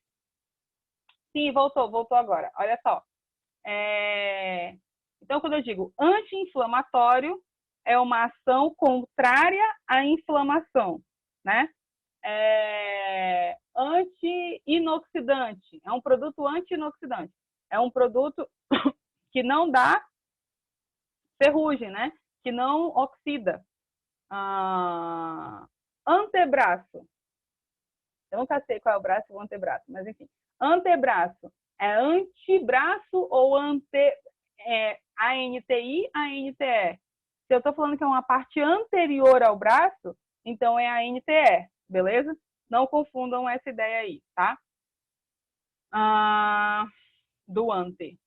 Sim, voltou agora. Olha só. Então, quando eu digo anti-inflamatório, é uma ação contrária à inflamação, né? Anti-inoxidante, é um produto anti-inoxidante. É um produto que não dá ferrugem, né? Que não oxida. Antebraço. Eu nunca sei qual é o braço e o antebraço, mas enfim. Antebraço. É antebraço ou ANTI, ANTE? Se eu estou falando que é uma parte anterior ao braço, então é ANTE, beleza? Não confundam essa ideia aí, tá? Do ante.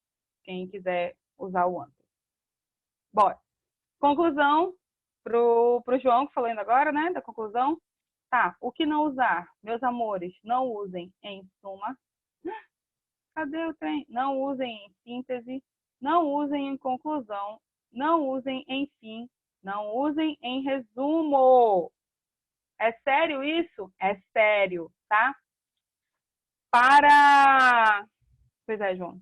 Quem quiser usar o ante. Bora. Conclusão pro João, que falou ainda agora, né? Da conclusão. Tá, o que não usar? Meus amores, não usem em suma. Cadê o trem? Não usem em síntese, não usem em conclusão, não usem em fim, não usem em resumo. É sério isso? É sério, tá? Pois é, João.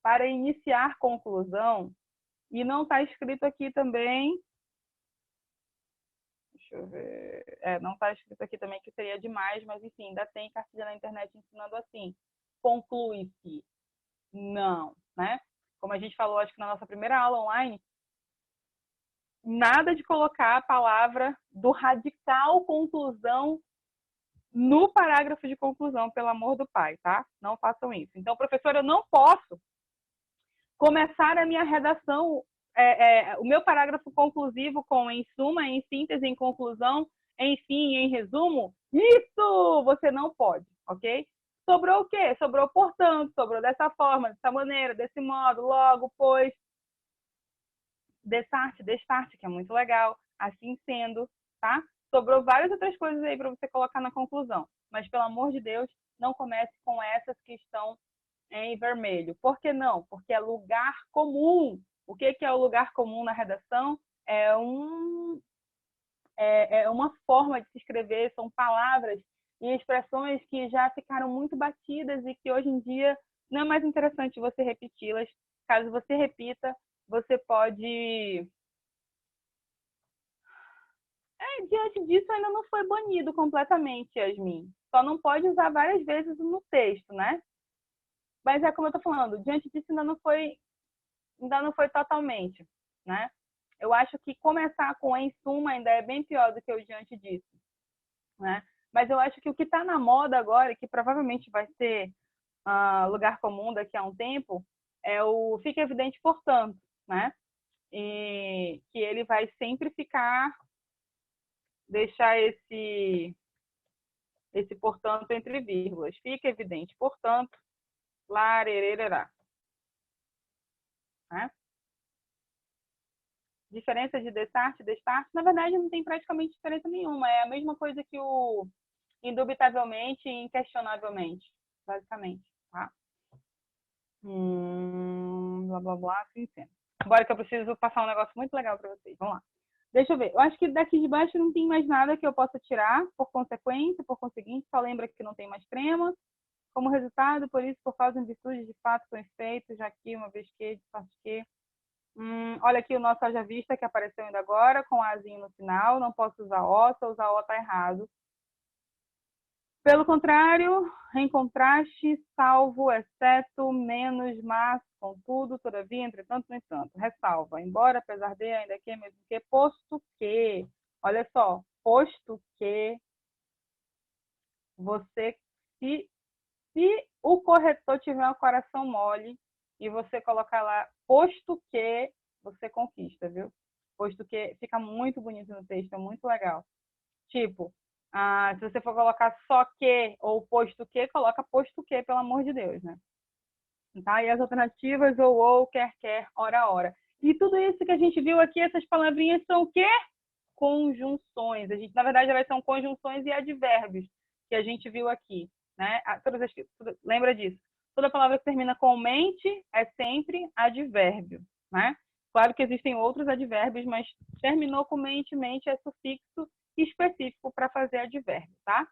Para iniciar conclusão, e não está escrito aqui também, deixa eu ver, não está escrito aqui também que seria demais, mas enfim, ainda tem cartilha na internet ensinando assim, conclui-se, não, né? Como a gente falou, acho que na nossa primeira aula online, nada de colocar a palavra do radical conclusão no parágrafo de conclusão, pelo amor do pai, tá? Não façam isso. Então, professor, eu não posso começar a minha redação, o meu parágrafo conclusivo com em suma, em síntese, em conclusão, em fim, em resumo. Isso você não pode, ok? Sobrou o quê? Sobrou portanto, sobrou dessa forma, dessa maneira, desse modo, logo, pois, destarte, que é muito legal, assim sendo, tá? Sobrou várias outras coisas aí para você colocar na conclusão. Mas, pelo amor de Deus, não comece com essas que estão em vermelho. Por que não? Porque é lugar comum. O que é o lugar comum na redação? É uma forma de se escrever, são palavras e expressões que já ficaram muito batidas e que hoje em dia não é mais interessante você repeti-las. Caso você repita, você pode... diante disso, ainda não foi banido completamente, Yasmin. Só não pode usar várias vezes no texto, né? Mas é como eu estou falando, diante disso ainda não foi totalmente, né? Eu acho que começar com em suma ainda é bem pior do que o diante disso, né? Mas eu acho que o que está na moda agora, e que provavelmente vai ser lugar comum daqui a um tempo, é o fica evidente, portanto, né? E que ele vai sempre deixar esse portanto entre vírgulas. Fica evidente, portanto, larererá. Né? Diferença de destarte, destarte, na verdade não tem praticamente diferença nenhuma. É a mesma coisa que o indubitavelmente e inquestionavelmente, basicamente. Tá? Blá, blá, blá, assim sendo. Agora que eu preciso passar um negócio muito legal para vocês. Vamos lá. Deixa eu ver. Eu acho que daqui de baixo não tem mais nada que eu possa tirar, por consequência, por conseguinte, só lembra que não tem mais trema. Como resultado, por isso, por causa em virtude de fato com efeito, já que, uma vez que, de parte que. Olha aqui o nosso haja vista que apareceu ainda agora, com azinho no final. Não posso usar o, se eu usar o está errado. Pelo contrário, em contraste, salvo, exceto, menos, mas, contudo, todavia, entretanto, no entanto. Ressalva, embora, apesar de, ainda que, mesmo que, posto que. Olha só, posto que você, se o corretor tiver um coração mole e você colocar lá, posto que, você conquista, viu? Posto que fica muito bonito no texto, é muito legal. Tipo, se você for colocar só que ou posto que, coloca posto que, pelo amor de Deus, né? Tá? E as alternativas, ou, quer, ora. E tudo isso que a gente viu aqui, essas palavrinhas são o quê? Conjunções. Na verdade, elas são conjunções e advérbios que a gente viu aqui. Né? Lembra disso. Toda palavra que termina com mente é sempre advérbio. Né? Claro que existem outros advérbios, mas terminou com mente é sufixo específico para fazer advérbio, tá?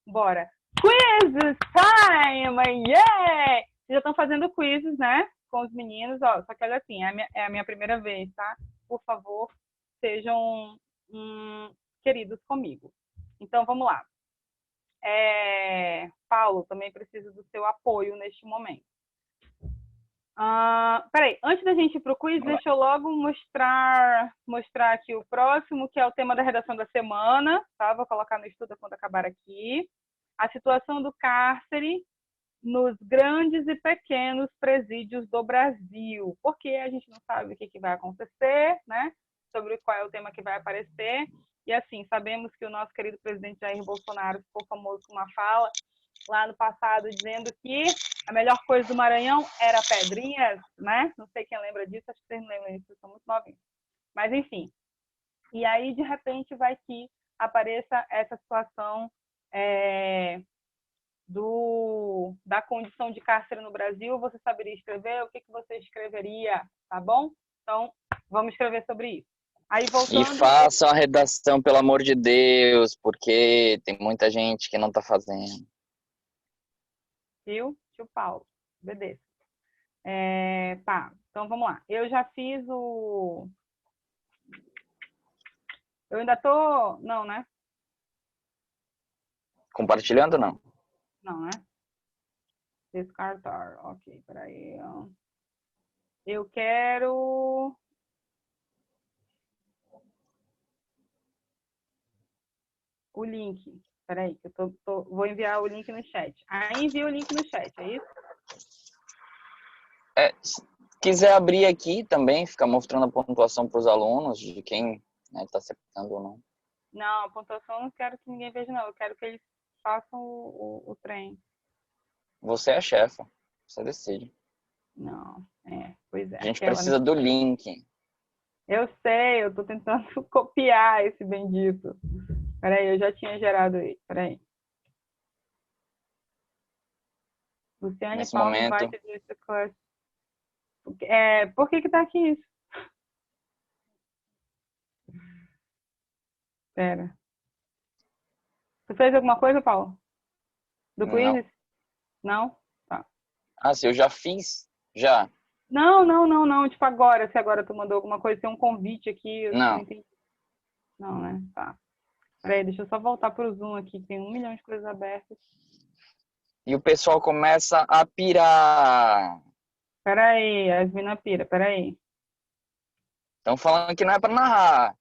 Bora! Quiz time! Yeah! Vocês já estão fazendo quizzes, né? Com os meninos, ó. Só que olha assim, é a minha primeira vez, tá? Por favor, sejam queridos comigo. Então, vamos lá. Paulo, também preciso do seu apoio neste momento. Peraí, antes da gente ir para o quiz, deixa eu logo mostrar aqui o próximo, que é o tema da redação da semana, tá? Vou colocar no estudo quando acabar aqui. A situação do cárcere nos grandes e pequenos presídios do Brasil. Porque a gente não sabe o que vai acontecer, né? Sobre qual é o tema que vai aparecer. E assim, sabemos que o nosso querido presidente Jair Bolsonaro ficou famoso com uma fala lá no passado, dizendo que a melhor coisa do Maranhão era pedrinhas, né? Não sei quem lembra disso, acho que vocês não lembram disso, são muito novinhos. Mas, enfim. E aí, de repente, vai que apareça essa situação da condição de cárcere no Brasil. Você saberia escrever? O que você escreveria? Tá bom? Então, vamos escrever sobre isso. Aí, voltando... E façam a redação, pelo amor de Deus, porque tem muita gente que não está fazendo. Viu? Tio Paulo, obedeça. Tá, então vamos lá. Eu já fiz o... Eu ainda tô... Não, né? Compartilhando, não? Não, né? Descartar. Ok, peraí. Eu quero... O link. Peraí, que eu vou enviar o link no chat. Aí envia o link no chat, é isso? Se quiser abrir aqui também, ficar mostrando a pontuação para os alunos, de quem está acertando ou não. Não, a pontuação eu não quero que ninguém veja, não. Eu quero que eles façam o trem. Você é a chefa, você decide. Não, pois é. A gente precisa do link. Eu sei, eu tô tentando copiar esse bendito. Peraí, eu já tinha gerado ele. Peraí. Luciane nesse Paulo momento. invited you to class. Por que tá aqui isso? Pera. Tu fez alguma coisa, Paulo? Do quiz? Não. Não? Tá. Ah, se eu já fiz? Já. Não. Tipo, agora, se agora tu mandou alguma coisa, tem um convite aqui, eu não Não. entendi. Não, né? Tá. Peraí, deixa eu só voltar pro Zoom aqui, que tem 1 milhão de coisas abertas. E o pessoal começa a pirar. Peraí, Yasmina pira, peraí. Estão falando que não é para narrar.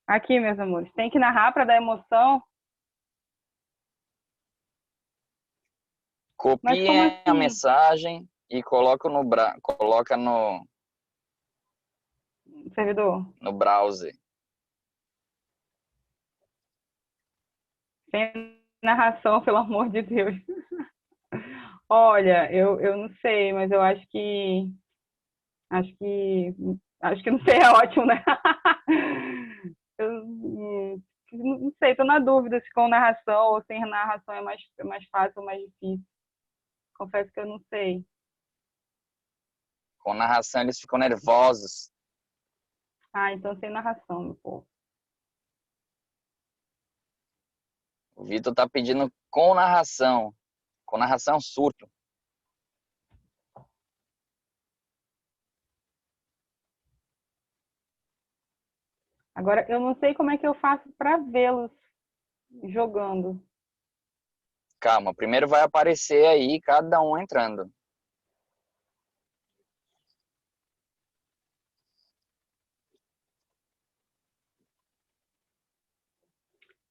Aqui, meus amores, tem que narrar para dar emoção? Mas como Copiem a assim? mensagem e coloca Servidor, no browser. sem narração, pelo amor de Deus. Olha, eu não sei, mas eu acho que não sei, é ótimo, né? Eu não sei, tô na dúvida se com narração ou sem narração é mais fácil ou mais difícil. Confesso que eu não sei. Com narração eles ficam nervosos. Ah, então sem narração, meu povo. O Vitor tá pedindo com narração. Com narração surto. Agora, eu não sei como é que eu faço para vê-los jogando. Calma, primeiro vai aparecer aí cada um entrando.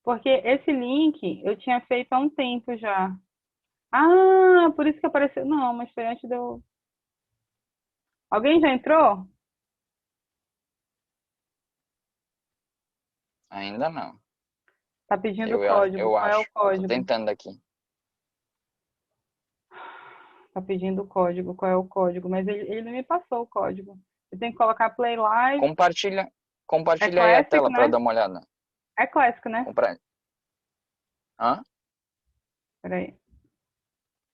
Porque esse link eu tinha feito há um tempo já. Ah, por isso que apareceu. Não, mas foi antes de eu. Alguém já entrou? Ainda não. Tá pedindo o código. Eu Qual é o acho. Eu tô código? tentando aqui. Tá pedindo o código. Qual é o código? Mas ele não me passou o código. Eu tenho que colocar Play Live. É Compartilha aí a Classic, tela para né? dar uma olhada. É Classic, né? Hã? Peraí.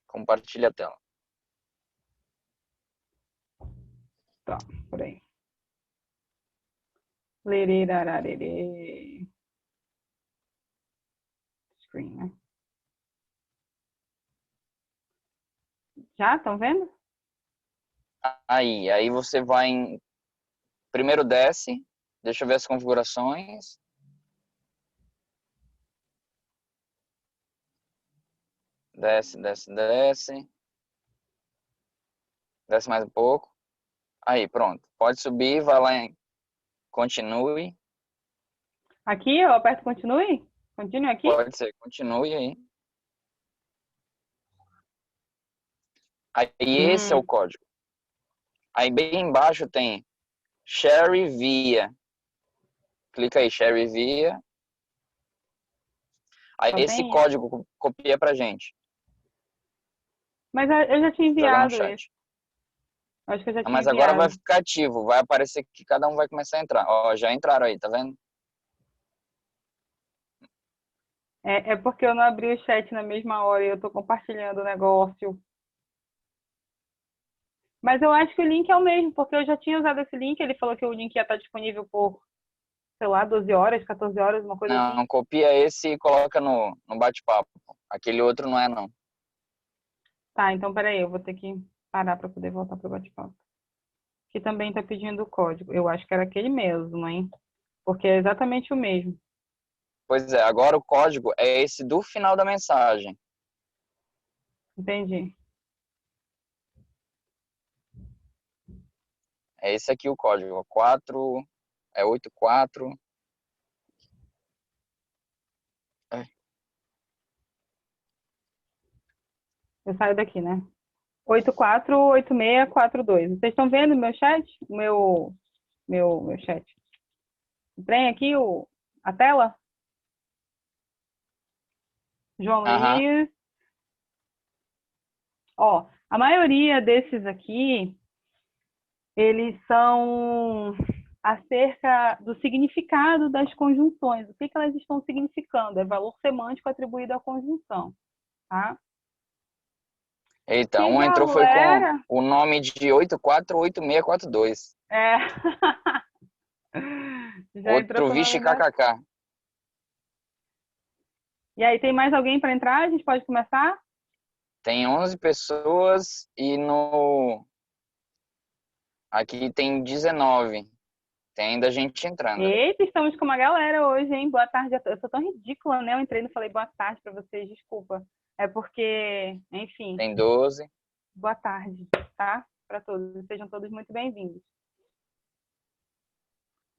Compartilha a tela. Tá, peraí. Lererararerê. Screen, né? Já? Estão vendo? Aí você vai em... Primeiro desce, deixa eu ver as configurações. Desce. Desce mais um pouco. Aí, pronto. Pode subir, vai lá em continue. Aqui eu aperto continue? Continue aqui? Pode ser, continue aí. Aí esse é o código. Aí bem embaixo tem Share Via. Clica aí, Share Via. Aí Só esse tem isso. código copia pra gente. Mas eu já tinha Joga no enviado chat. esse. Acho que eu já tinha Mas agora vai enviado. ficar ativo. Vai aparecer que cada um vai começar a entrar. Ó, já entraram aí, tá vendo? É porque eu não abri o chat na mesma hora e eu tô compartilhando o negócio. Mas eu acho que o link é o mesmo, porque eu já tinha usado esse link. Ele falou que o link ia estar disponível por, sei lá, 12 horas, 14 horas, uma coisa assim. Não, copia esse e coloca no bate-papo. Aquele outro não é, não. Tá, então peraí, eu vou ter que parar para poder voltar pro bate-papo. Que também tá pedindo o código. Eu acho que era aquele mesmo, hein? Porque é exatamente o mesmo. Pois é, agora o código é esse do final da mensagem. Entendi. É esse aqui o código. 84. Eu saio daqui, né? 848642. Vocês estão vendo o meu chat? Meu chat. Tem aqui a tela? João Aham. Luiz. Ó, a maioria desses aqui, eles são acerca do significado das conjunções. O que elas estão significando? É valor semântico atribuído à conjunção, tá? Eita, Que um entrou foi com galera! o nome de 848642. É. Já entrou Outro com o Vixe nome da... KKK. E aí, tem mais alguém para entrar? A gente pode começar? Tem 11 pessoas e no aqui tem 19. Tem ainda gente entrando. Eita, estamos com uma galera hoje, hein? Boa tarde. Eu sou tão ridícula, né? Eu entrei e não falei boa tarde para vocês, desculpa. É porque, enfim, Tem 12. boa tarde, tá? Para todos. Sejam todos muito bem-vindos.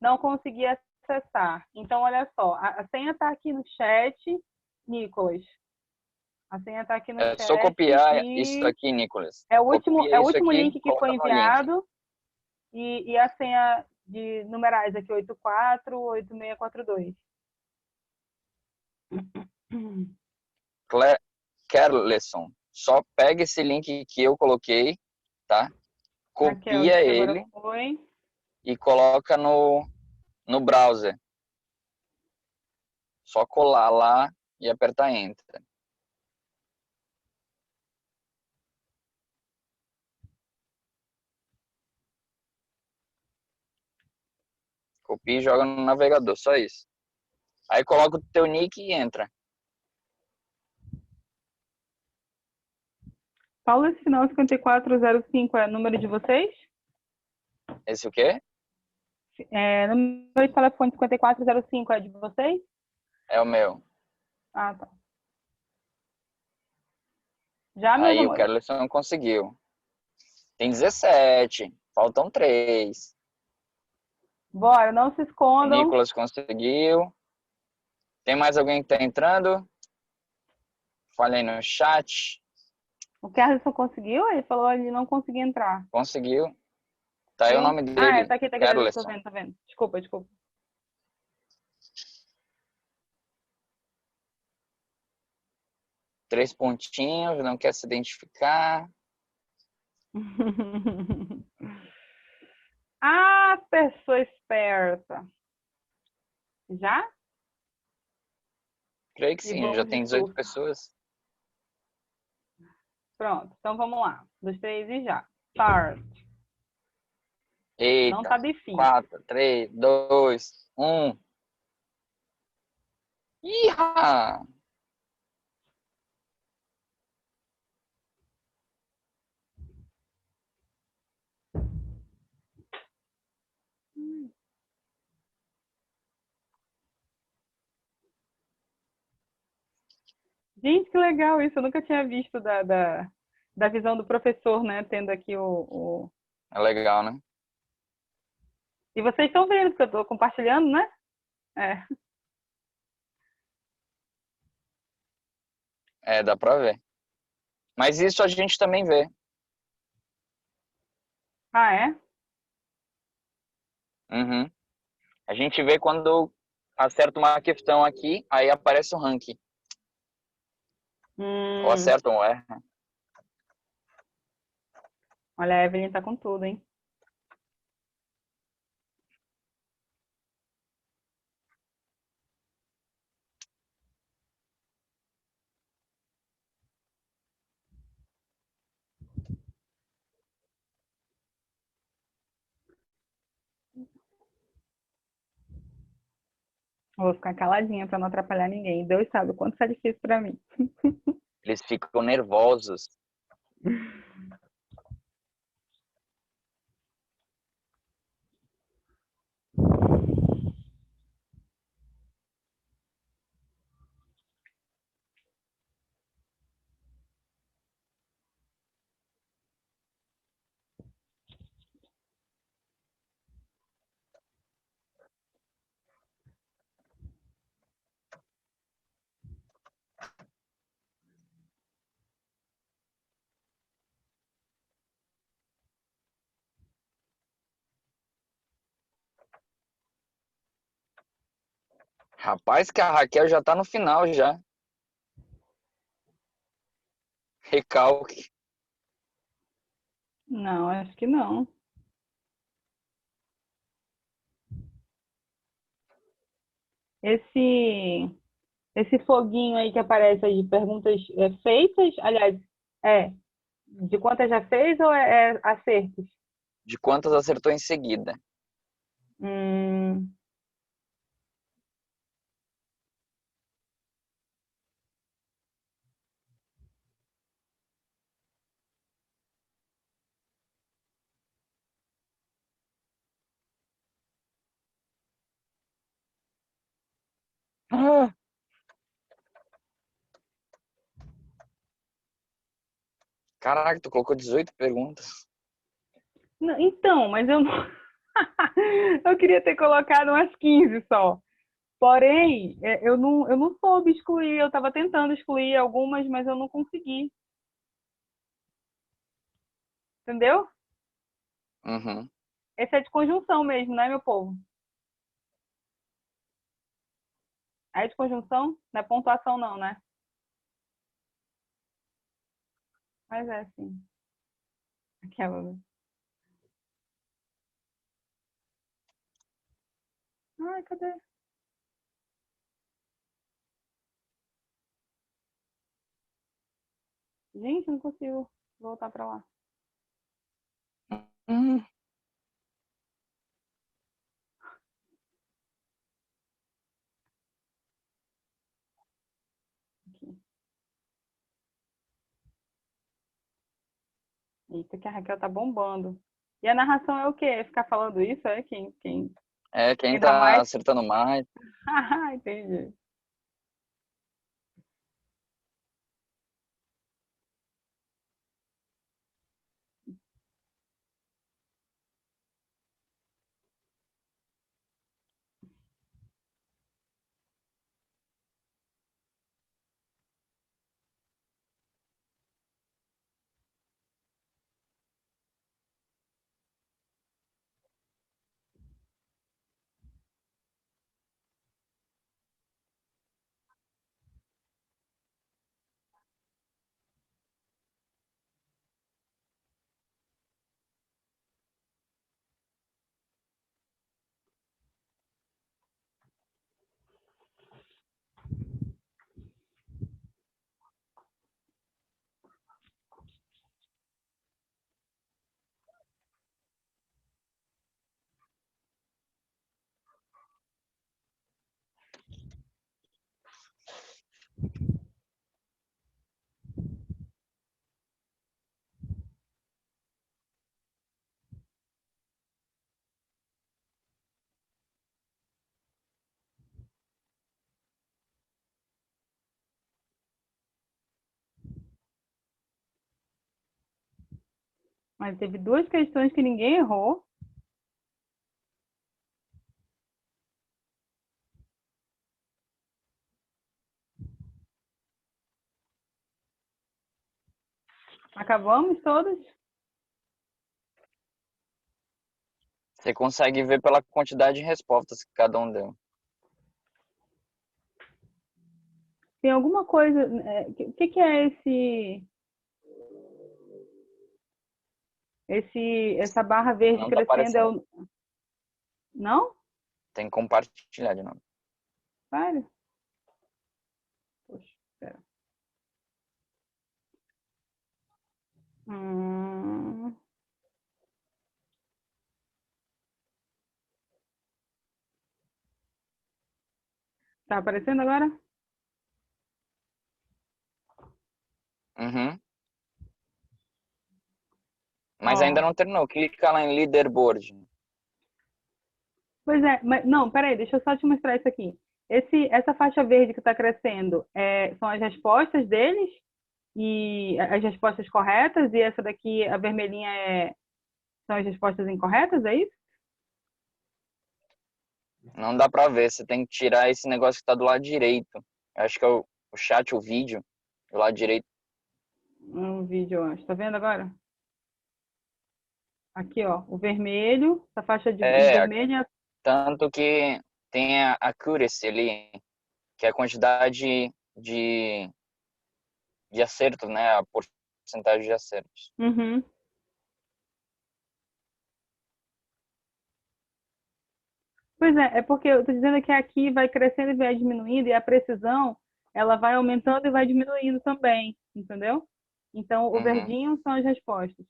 Não consegui acessar. Então, olha só. A senha está aqui no chat, Nicolas. A senha está aqui no É só chat copiar isso e aqui, Nicolas. é Copia o isso último aqui, link que foi coloca no link. enviado e a senha de numerais aqui, 848642. Kerleson. Só pega esse link que eu coloquei, tá? Raquel, Copia que agora ele foi. e coloca no browser. Só colar lá e apertar Enter. Copia e joga no navegador, só isso. Aí coloca o teu nick e entra. Paulo, esse final 5405 é o número de vocês? Esse o quê? Número de telefone 5405 é de vocês? É o meu. Ah, tá. Já, meus Aí o amores? Kerleson conseguiu. Tem 17. Faltam 3. Bora, não se O escondam. Nicolas conseguiu. Tem mais alguém que tá entrando? Fala aí no chat. O Kerlison conseguiu? Ele falou que ele não conseguia entrar. Conseguiu. Tá aí o nome Ah, dele. tá aqui, tô Kerleson. vendo, tá vendo. Desculpa. 3 pontinhos, não quer se identificar. Ah, pessoa esperta. Já? Creio que E sim, já vamos de tem 18 susto. pessoas. Pronto, então vamos lá. 2, 3 e já. Start. Não Eita. tá difícil. 4, 3, 2, 1. Iha! Gente, que legal isso. Eu nunca tinha visto da visão do professor, né? Tendo aqui o... É legal, né? E vocês estão vendo, porque eu estou compartilhando, né? É. É, dá pra ver. Mas isso a gente também vê. Ah, é? Uhum. A gente vê quando acerta uma questão aqui, aí aparece o ranking. Ou Hum, acerta ou erra. olha, a Evelyn tá com tudo, hein? Vou ficar caladinha para não atrapalhar ninguém. Deus sabe o quanto tá difícil para mim. Eles ficam nervosos. Rapaz, que a Raquel já tá no final já. Recalque. Não, acho que não. Esse foguinho aí que aparece aí de perguntas feitas, aliás, é De quantas já fez ou é acertos? De quantas acertou em seguida? Hum, Ah, caraca, tu colocou 18 perguntas. então, mas eu não... eu queria ter colocado umas 15 só. Porém, eu não soube excluir. Eu estava tentando excluir algumas, mas eu não consegui. Entendeu? Uhum. Esse é de conjunção mesmo, né, meu povo? É de conjunção? Não é pontuação, não, né? Mas é assim. Aquela, né? Ai, cadê? Gente, não consigo voltar para lá. Hum. Aqui. Eita, que a Raquel tá bombando. E a narração é o quê? É ficar falando isso? É É, quem quem dá tá mais? acertando mais. Ah, entendi. Mas teve duas questões que ninguém errou. Acabamos todas? Você consegue ver pela quantidade de respostas que cada um deu. Tem alguma coisa. O que é essa barra verde Não tá crescendo? aparecendo. Não? Tem que compartilhar de novo. Sério? Poxa, espera. Hum... Tá aparecendo agora? Uhum. Mas ainda Ó. não terminou. Clica lá em leaderboard. Pois é, mas não, peraí, deixa eu só te mostrar isso aqui. Essa faixa verde que está crescendo são as respostas deles e as respostas corretas, e essa daqui, a vermelhinha, são as respostas incorretas, é isso? Não dá pra ver. Você tem que tirar esse negócio que tá do lado direito. Eu acho que é o chat, o vídeo. Do lado direito. Um vídeo, eu acho. Tá vendo agora? Aqui, ó, o vermelho, essa faixa de É, vermelho. tanto que tem a accuracy ali, que é a quantidade de, de acertos, né? A porcentagem de acertos. Uhum. Pois é porque eu tô dizendo que aqui vai crescendo e vai diminuindo, e a precisão, ela vai aumentando e vai diminuindo também, entendeu? Então, o Uhum. verdinho são as respostas.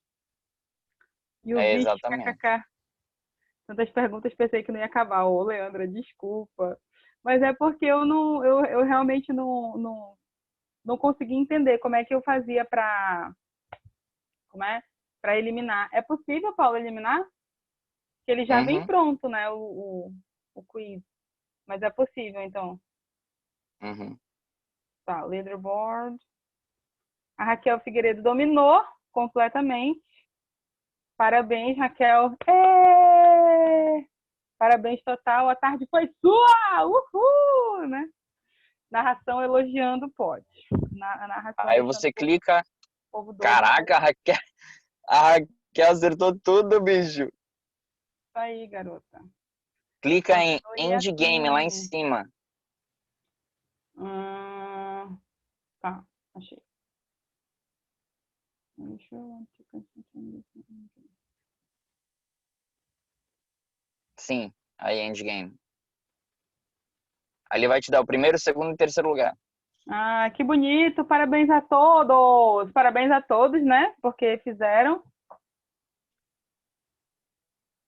E o É, bicho, exatamente. kkk. Tantas perguntas, pensei que não ia acabar. Ô, Leandra, desculpa. Mas é porque eu realmente não consegui entender como é que eu fazia como é, para eliminar. É possível, Paulo, eliminar? Que ele já vem Uhum. pronto, né, o quiz. Mas é possível, então. Uhum. Tá, leaderboard. A Raquel Figueiredo dominou completamente. Parabéns, Raquel. Êêê! Parabéns total. A tarde foi sua! Uhul! Né? Narração elogiando pode. A narração Aí deixando você o clica, povo doido. caraca, a Raquel acertou tudo, bicho. Isso aí, garota. Clica em Continue End Game lá em assim. cima. Tá, achei. Sim, aí End Game. Aí ele vai te dar o primeiro, segundo e terceiro lugar. Ah, que bonito! Parabéns a todos! Parabéns a todos, né? Porque fizeram.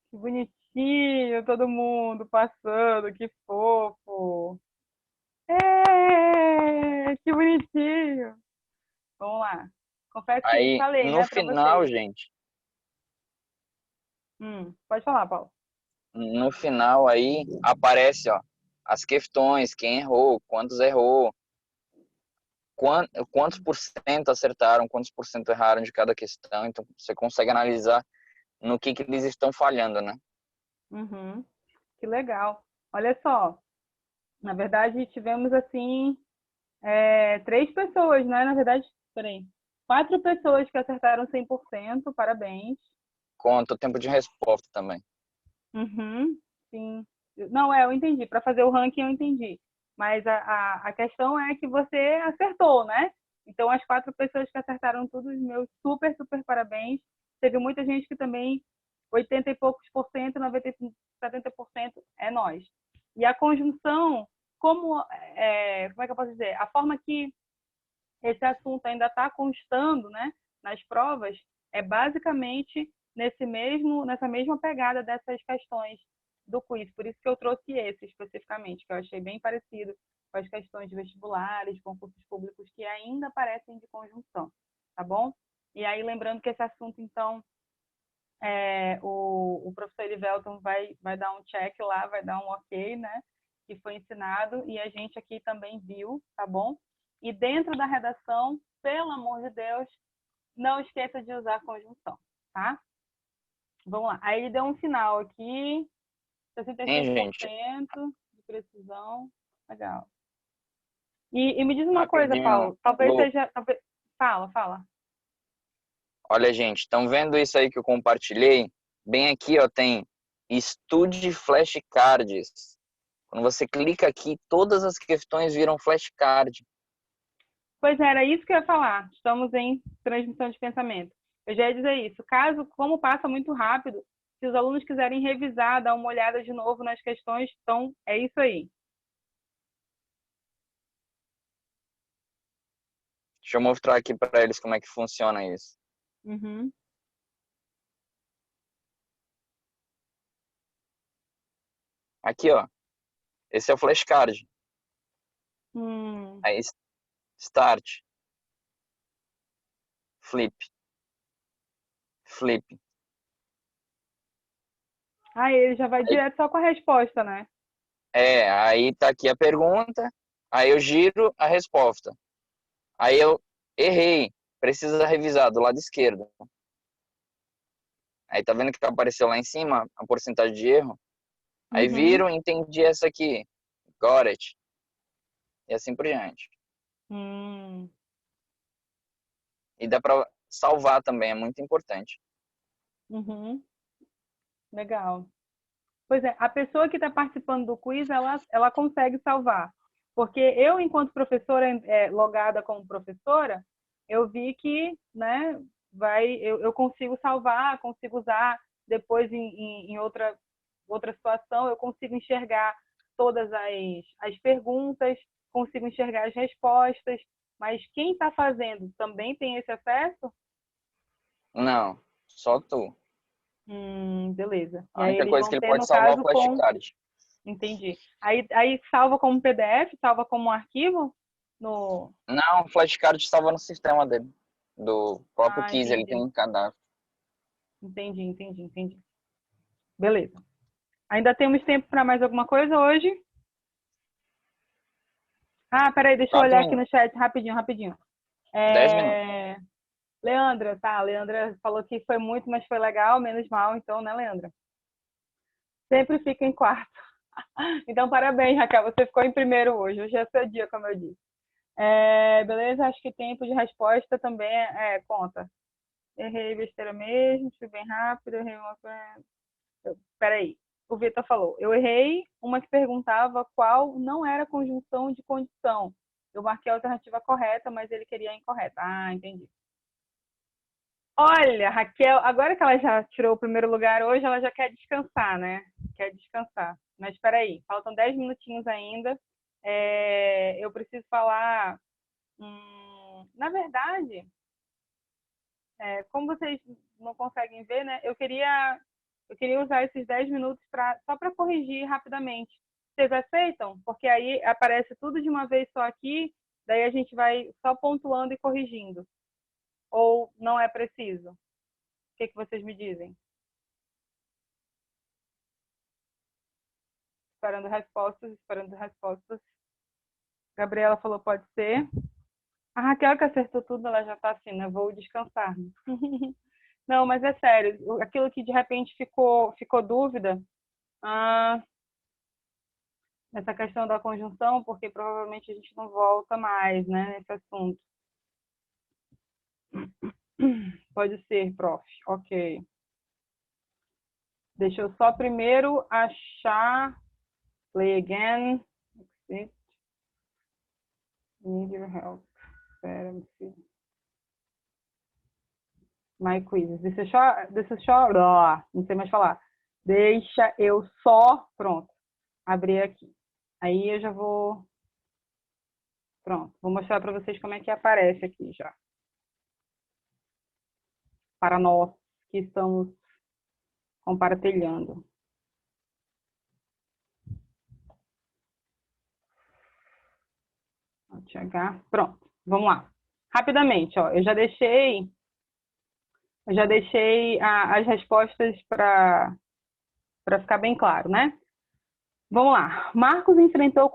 Que bonitinho, todo mundo passando, que fofo! Que bonitinho! Vamos lá. Confesso que Aí falei, no né, para final, vocês. gente, Pode falar, Paulo. no final aí aparece, ó, as questões, quem errou, quantos errou, quantos por cento acertaram, quantos por cento erraram de cada questão. Então você consegue analisar no que eles estão falhando, né? Uhum. Que legal. Olha só, na verdade tivemos assim 3 pessoas, né? Na verdade, peraí, 4 pessoas que acertaram 100%. Parabéns. Conta o tempo de resposta também. Uhum, sim. Não, eu entendi. Para fazer o ranking, eu entendi. Mas a questão é que você acertou, né? Então, as 4 pessoas que acertaram tudo, meus super, super parabéns. Teve muita gente que também, 80 e poucos por cento, 90, 70% é nós. E a conjunção, como é que eu posso dizer? A forma que esse assunto ainda está constando, né, nas provas, é basicamente nessa mesma pegada dessas questões do quiz. Por isso que eu trouxe esse especificamente, que eu achei bem parecido com as questões de vestibulares, concursos públicos que ainda aparecem de conjunção, tá bom? E aí, lembrando que esse assunto, então, o professor Elivelton vai dar um check lá, vai dar um ok, né? Que foi ensinado e a gente aqui também viu, tá bom? E dentro da redação, pelo amor de Deus, não esqueça de usar a conjunção, tá? Vamos lá. Aí ele deu um final aqui, Hein, gente? 65% de precisão. Legal. E me diz uma coisa, Rapidinho, Paulo. Talvez Lu. seja. Fala, fala. Olha, gente, estão vendo isso aí que eu compartilhei? Bem aqui, ó, tem Estude Flashcards. Quando você clica aqui, todas as questões viram flashcard. Pois era isso que eu ia falar. Estamos em transmissão de pensamento. Eu já ia dizer isso. Caso, como passa muito rápido, se os alunos quiserem revisar, dar uma olhada de novo nas questões, então é isso aí. Deixa eu mostrar aqui para eles como é que funciona isso. Uhum. Aqui, ó. Esse é o flashcard. Hum. Aí, start, flip, flip. Aí ele já vai direto só com a resposta, né? Aí tá aqui a pergunta, aí eu giro a resposta. Aí eu errei, precisa revisar do lado esquerdo. Aí tá vendo que apareceu lá em cima a porcentagem de erro? Aí Uhum. viro, entendi essa aqui, got it, e assim por diante. Hum. E dá para salvar também, é muito importante. Uhum. Legal. Pois é, a pessoa que está participando do quiz, ela consegue salvar. Porque eu, enquanto professora, logada como professora, eu vi que, né, eu consigo salvar, consigo usar depois em outra situação, eu consigo enxergar todas as perguntas, consigo enxergar as respostas. mas quem está fazendo também tem esse acesso? Não, só tu. Beleza. E A aí única eles coisa vão que ele ter, pode no salvar é o caso, com... flashcard. Entendi. Aí salva como PDF? Salva como um arquivo? No... Não, o flashcard estava no sistema dele. Do próprio Ah, Kiss, ele tem entendi. um cadastro. Entendi. Beleza. Ainda temos tempo para mais alguma coisa hoje? Ah, peraí, deixa eu 4 olhar aqui minutos. no chat rapidinho. 10 minutos. Leandra, tá? Leandra falou que foi muito, mas foi legal, menos mal, então, né, Leandra? Sempre fica em quarto. Então, parabéns, Raquel, você ficou em primeiro hoje. Hoje é seu dia, como eu disse. Beleza? Acho que tempo de resposta também conta. Errei besteira mesmo, fui bem rápido, errei uma coisa. Peraí, o Vitor falou. Eu errei uma que perguntava qual não era conjunção de condição. Eu marquei a alternativa correta, mas ele queria a incorreta. Ah, entendi. Olha, Raquel, agora que ela já tirou o primeiro lugar hoje, ela já quer descansar, né? Quer descansar. Mas espera aí, faltam 10 minutinhos ainda. Eu preciso falar... na verdade, como vocês não conseguem ver, né? Eu queria usar esses 10 minutos só para corrigir rapidamente. Vocês aceitam? Porque aí aparece tudo de uma vez só aqui, daí a gente vai só pontuando e corrigindo. Ou não é preciso? O que vocês me dizem? Esperando respostas. Gabriela falou, pode ser. A Raquel que acertou tudo, ela já está assim, né? Vou descansar. Não, mas é sério. Aquilo que de repente ficou dúvida, nessa questão da conjunção, porque provavelmente a gente não volta mais, né, nesse assunto. Pode ser, prof. Ok. Deixa eu só primeiro achar. Play again. Exit. Need your help. Espera, meu filho. My quizzes. Deixa eu só... Não sei mais falar. Deixa eu só... Pronto. Abrir aqui. Aí eu já vou... Pronto. Vou mostrar para vocês como é que aparece aqui já. Para nós que estamos compartilhando. Pronto, vamos lá. Rapidamente, ó, eu já deixei as respostas para ficar bem claro, né? Vamos lá. Marcos enfrentou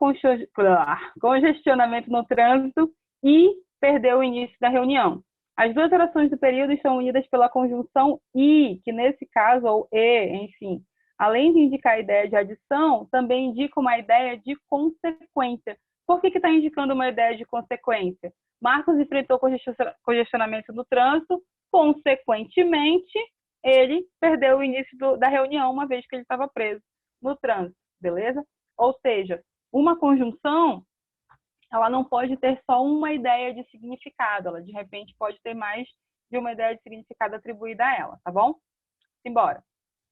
congestionamento no trânsito e perdeu o início da reunião. As duas orações do período são unidas pela conjunção e, que nesse caso, ou e, enfim, além de indicar a ideia de adição, também indica uma ideia de consequência. Por que está indicando uma ideia de consequência? Marcos enfrentou congestionamento no trânsito, consequentemente, ele perdeu o início da reunião, uma vez que ele estava preso no trânsito, beleza? Ou seja, uma conjunção, ela não pode ter só uma ideia de significado, ela de repente pode ter mais de uma ideia de significado atribuída a ela, tá bom? Simbora.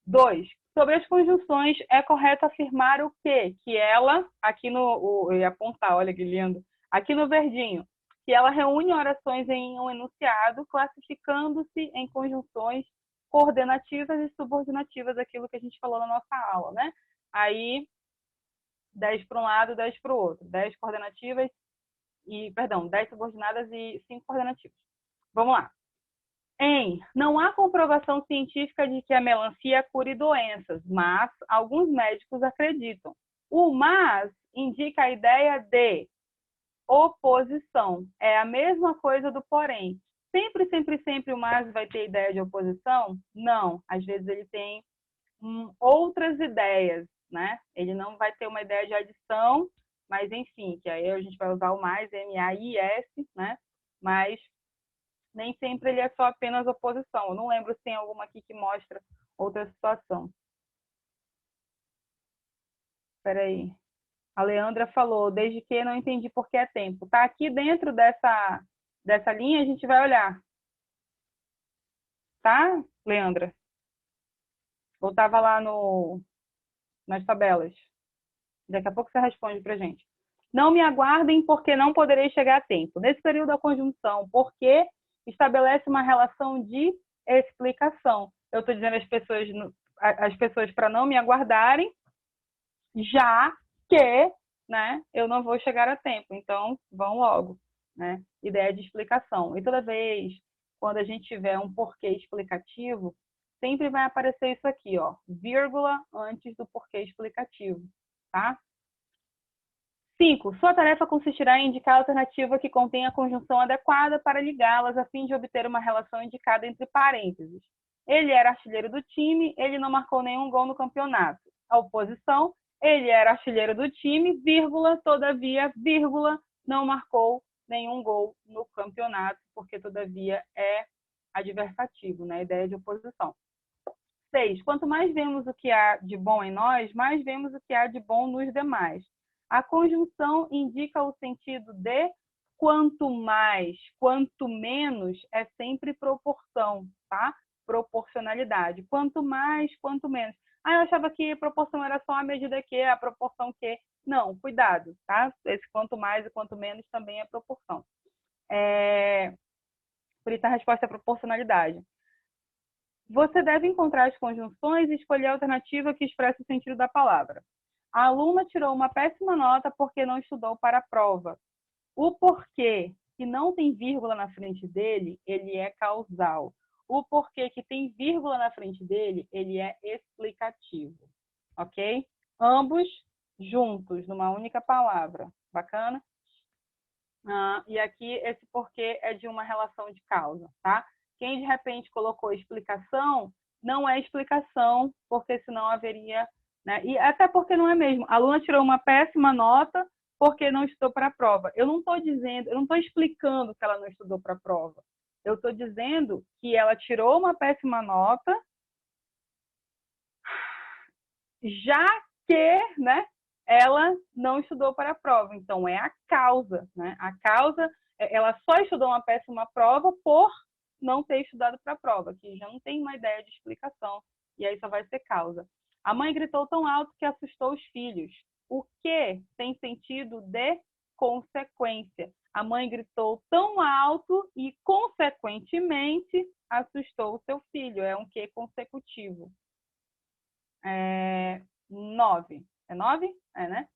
2. Sobre as conjunções, é correto afirmar o quê? Que ela, aqui no... Eu ia apontar, olha que lindo. Aqui no verdinho, que ela reúne orações em um enunciado, classificando-se em conjunções coordenativas e subordinativas, aquilo que a gente falou na nossa aula, né? Aí, 10 para um lado, 10 para o outro. 10 coordenativas 10 subordinadas e 5 coordenativas. Vamos lá. Não há comprovação científica de que a melancia cure doenças, mas alguns médicos acreditam. O mas indica a ideia de oposição. É a mesma coisa do porém. Sempre o mas vai ter ideia de oposição? Não. Às vezes ele tem outras ideias, né? Ele não vai ter uma ideia de adição, mas enfim, que aí a gente vai usar o mais, M-A-I-S, né? Mas nem sempre ele é só apenas oposição. Eu não lembro se tem alguma aqui que mostra outra situação. Espera aí. A Leandra falou, desde que não entendi por que é tempo. Tá aqui dentro dessa linha, a gente vai olhar. Tá, Leandra? Ou estava lá nas tabelas? Daqui a pouco você responde pra gente. Não me aguardem porque não poderei chegar a tempo. Nesse período da conjunção, porque estabelece uma relação de explicação. Eu estou dizendo às pessoas para não me aguardarem, já que, né, eu não vou chegar a tempo. Então, vão logo, né? Ideia de explicação. E toda vez, quando a gente tiver um porquê explicativo, sempre vai aparecer isso aqui, ó, vírgula antes do porquê explicativo, tá? 5. Sua tarefa consistirá em indicar a alternativa que contém a conjunção adequada para ligá-las a fim de obter uma relação indicada entre parênteses. Ele era artilheiro do time, ele não marcou nenhum gol no campeonato. A oposição, ele era artilheiro do time, vírgula, todavia, vírgula, não marcou nenhum gol no campeonato, porque todavia é adversativo, né? A ideia de oposição. 6. Quanto mais vemos o que há de bom em nós, mais vemos o que há de bom nos demais. A conjunção indica o sentido de quanto mais, quanto menos, é sempre proporção, tá? Proporcionalidade. Quanto mais, quanto menos. Ah, eu achava que proporção era só a medida que, a proporção que. Não, cuidado, tá? Esse quanto mais e quanto menos também é proporção. Por isso a resposta é proporcionalidade. Você deve encontrar as conjunções e escolher a alternativa que expressa o sentido da palavra. A aluna tirou uma péssima nota porque não estudou para a prova. O porquê que não tem vírgula na frente dele, ele é causal. O porquê que tem vírgula na frente dele, ele é explicativo. Ok? Ambos juntos, numa única palavra. Bacana? E aqui, esse porquê é de uma relação de causa, tá? Quem de repente colocou explicação, não é explicação, porque senão haveria, né? E até porque não é mesmo. A aluna tirou uma péssima nota porque não estudou para a prova. Eu não estou dizendo, eu não estou explicando que ela não estudou para a prova. Eu estou dizendo que ela tirou uma péssima nota, já que, né, ela não estudou para a prova. Então, é a causa, né? A causa, ela só estudou uma péssima prova por não ter estudado para a prova, que já não tem uma ideia de explicação, e aí só vai ser causa. A mãe gritou tão alto que assustou os filhos. O que tem sentido de consequência? A mãe gritou tão alto e, consequentemente, assustou o seu filho. É um que consecutivo. 9. É 9? É, né?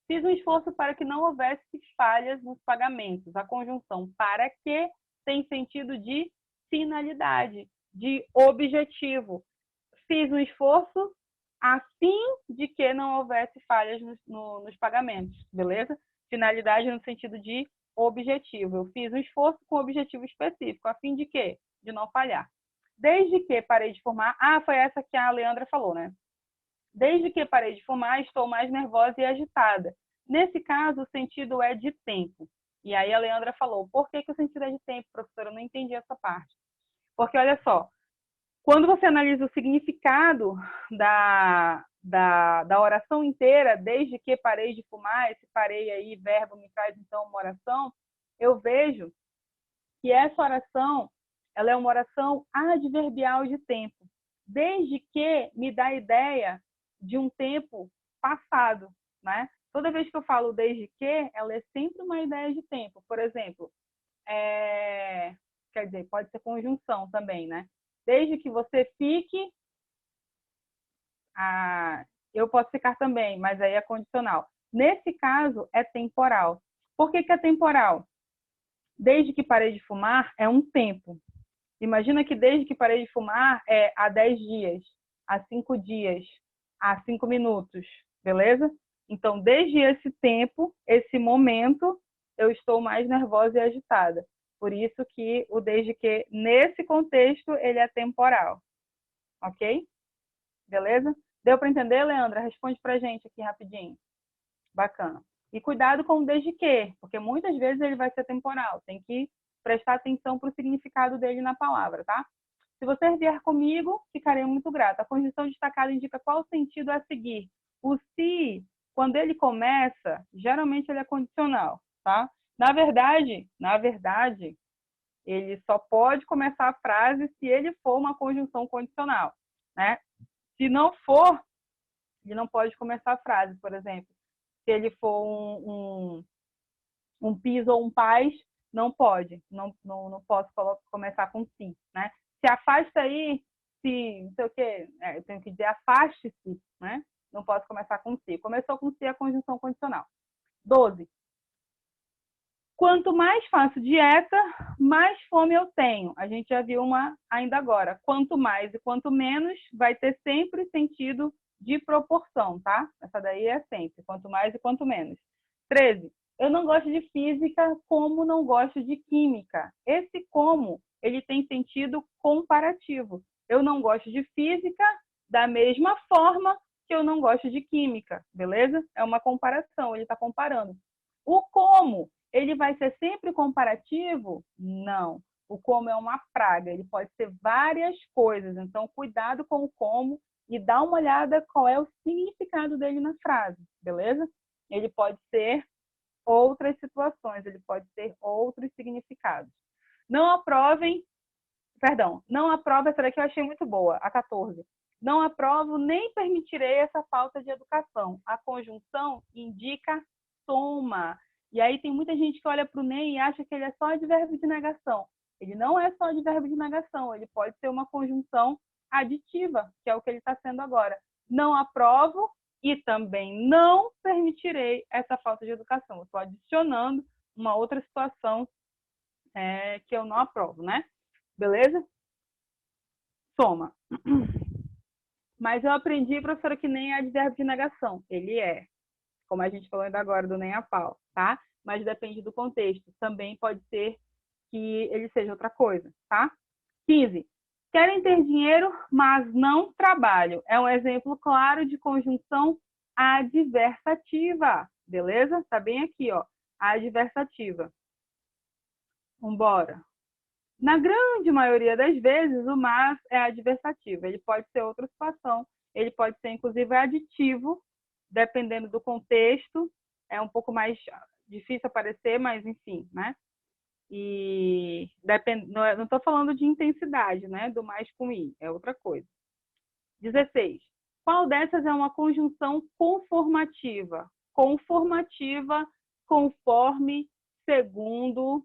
Fiz um esforço para que não houvesse falhas nos pagamentos. A conjunção para que tem sentido de finalidade, de objetivo. Fiz um esforço a fim de que não houvesse falhas nos pagamentos, beleza? Finalidade no sentido de objetivo. Eu fiz um esforço com objetivo específico, a fim de quê? De não falhar. Desde que parei de fumar... foi essa que a Leandra falou, né? Desde que parei de fumar, estou mais nervosa e agitada. Nesse caso, o sentido é de tempo. E aí a Leandra falou, por que o sentido é de tempo, professora? Eu não entendi essa parte. Porque, olha só, quando você analisa o significado da oração inteira, desde que parei de fumar, esse parei aí, verbo me traz então uma oração, eu vejo que essa oração, ela é uma oração adverbial de tempo. Desde que me dá a ideia de um tempo passado, né? Toda vez que eu falo desde que, ela é sempre uma ideia de tempo. Por exemplo, quer dizer, pode ser conjunção também, né? Desde que você fique, eu posso ficar também, mas aí é condicional. Nesse caso, é temporal. Por que é temporal? Desde que parei de fumar, é um tempo. Imagina que desde que parei de fumar é há 10 dias, há 5 dias, há 5 minutos, beleza? Então, desde esse tempo, esse momento, eu estou mais nervosa e agitada. Por isso que o desde que, nesse contexto, ele é temporal. Ok? Beleza? Deu para entender, Leandra? Responde para a gente aqui rapidinho. Bacana. E cuidado com o desde que, porque muitas vezes ele vai ser temporal. Tem que prestar atenção para o significado dele na palavra, tá? Se você vier comigo, ficarei muito grata. A conjunção destacada indica qual o sentido a seguir. O se, quando ele começa, geralmente ele é condicional, tá? Na verdade, ele só pode começar a frase se ele for uma conjunção condicional, né? Se não for, ele não pode começar a frase, por exemplo. Se ele for um PIS ou um PAS, não pode. Não posso começar com si, né? Se afasta aí, se não sei o quê, eu tenho que dizer afaste-se, né? Não posso começar com si. Começou com si a conjunção condicional. 12. Quanto mais faço dieta, mais fome eu tenho. A gente já viu uma ainda agora. Quanto mais e quanto menos vai ter sempre sentido de proporção, tá? Essa daí é sempre. Quanto mais e quanto menos. 13. Eu não gosto de física como não gosto de química. Esse como, ele tem sentido comparativo. Eu não gosto de física da mesma forma que eu não gosto de química, beleza? É uma comparação, ele está comparando. O como, ele vai ser sempre comparativo? Não. O como é uma praga, ele pode ser várias coisas. Então, cuidado com o como e dá uma olhada qual é o significado dele na frase, beleza? Ele pode ser outras situações, ele pode ter outros significados. Não aprovem, não aprove, essa daqui eu achei muito boa, a 14. Não aprovo nem permitirei essa falta de educação. A conjunção indica soma. E aí tem muita gente que olha para o nem e acha que ele é só advérbio de negação. Ele não é só advérbio de negação, ele pode ser uma conjunção aditiva, que é o que ele está sendo agora. Não aprovo e também não permitirei essa falta de educação. Eu estou adicionando uma outra situação que eu não aprovo, né? Beleza? Soma. Mas eu aprendi, professora, que nem é advérbio de negação. Ele é. Como a gente falou ainda agora do nem a pau, tá? Mas depende do contexto. Também pode ser que ele seja outra coisa, tá? 15. Querem ter dinheiro, mas não trabalho. É um exemplo claro de conjunção adversativa, beleza? Tá bem aqui, ó. Adversativa. Vambora. Na grande maioria das vezes, o mas é adversativo. Ele pode ser outra situação. Ele pode ser, inclusive, aditivo, dependendo do contexto. É um pouco mais difícil aparecer, mas enfim, né? E não estou falando de intensidade, né? Do mais com i, é outra coisa. 16. Qual dessas é uma conjunção conformativa? Conformativa, conforme, segundo,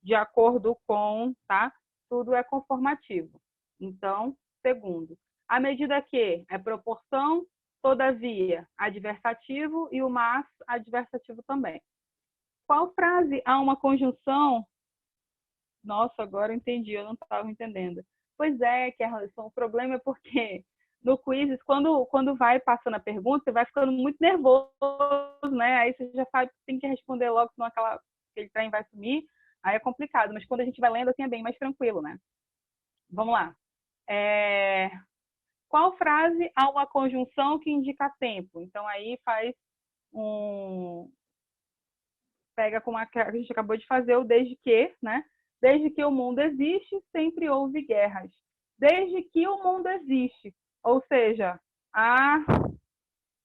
de acordo com, tá? Tudo é conformativo. Então, segundo. A medida que é proporção, todavia, adversativo e o mas, adversativo também. Qual frase há uma conjunção? Nossa, agora eu entendi, eu não estava entendendo. Pois é, Kerlison, o problema é porque no quiz, quando vai passando a pergunta, você vai ficando muito nervoso, né? Aí você já sabe que tem que responder logo, senão aquele trem vai sumir. Aí é complicado, mas quando a gente vai lendo, assim, é bem mais tranquilo, né? Vamos lá. Qual frase há uma conjunção que indica tempo? Então, aí faz pega como a gente acabou de fazer o desde que, né? Desde que o mundo existe, sempre houve guerras. Desde que o mundo existe. Ou seja, a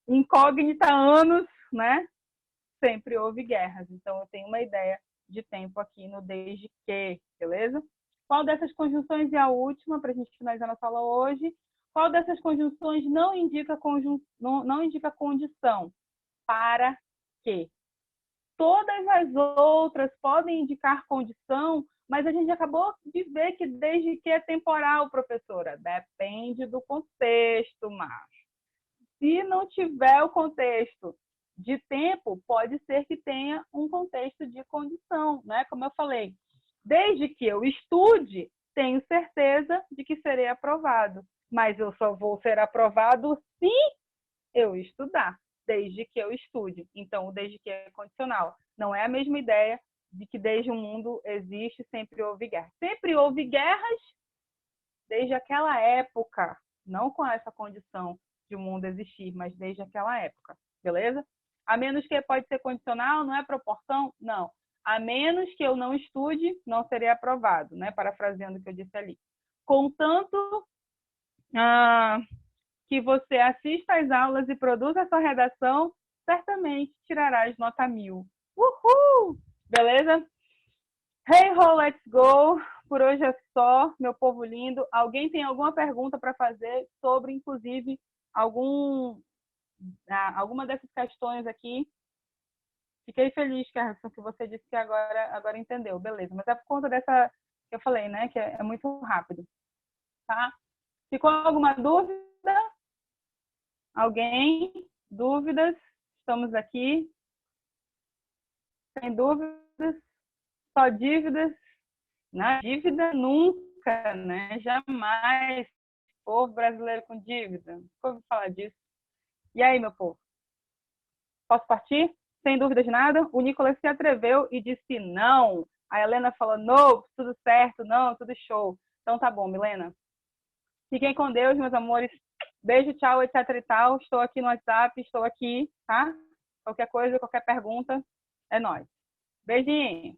incógnita anos, né? Sempre houve guerras. Então, eu tenho uma ideia de tempo aqui no desde que, beleza? Qual dessas conjunções é a última, para a gente finalizar nossa aula hoje? Qual dessas conjunções não indica condição? Para quê? Todas as outras podem indicar condição, mas a gente acabou de ver que desde que é temporal, professora. Depende do contexto, macho. Se não tiver o contexto de tempo, pode ser que tenha um contexto de condição, né? Como eu falei, desde que eu estude, tenho certeza de que serei aprovado, mas eu só vou ser aprovado se eu estudar, desde que eu estude. Então, o desde que é condicional. Não é a mesma ideia de que desde o mundo existe, sempre houve guerra. Sempre houve guerras desde aquela época, não com essa condição de o mundo existir, mas desde aquela época, beleza? A menos que pode ser condicional, não é proporção? Não. A menos que eu não estude, não serei aprovado, né? Parafraseando o que eu disse ali. Contanto que você assista às aulas e produza a sua redação, certamente tirarás nota 1000. Uhul! Beleza? Hey ho, let's go! Por hoje é só, meu povo lindo. Alguém tem alguma pergunta para fazer sobre, inclusive, algum alguma dessas questões aqui. Fiquei feliz, Carson, que você disse que agora entendeu. Beleza, mas é por conta dessa que eu falei, né? Que é muito rápido. Tá? Ficou alguma dúvida? Alguém? Dúvidas? Estamos aqui. Sem dúvidas? Só dívidas? Na dívida nunca, né? Jamais. Povo brasileiro com dívida. Nunca ouvi falar disso. E aí, meu povo? Posso partir? Sem dúvida de nada? O Nicolas se atreveu e disse não. A Helena falou, não, tudo certo, não, tudo show. Então tá bom, Milena. Fiquem com Deus, meus amores. Beijo, tchau, etc e tal. Estou aqui no WhatsApp, estou aqui, tá? Qualquer coisa, qualquer pergunta, é nóis. Beijinho.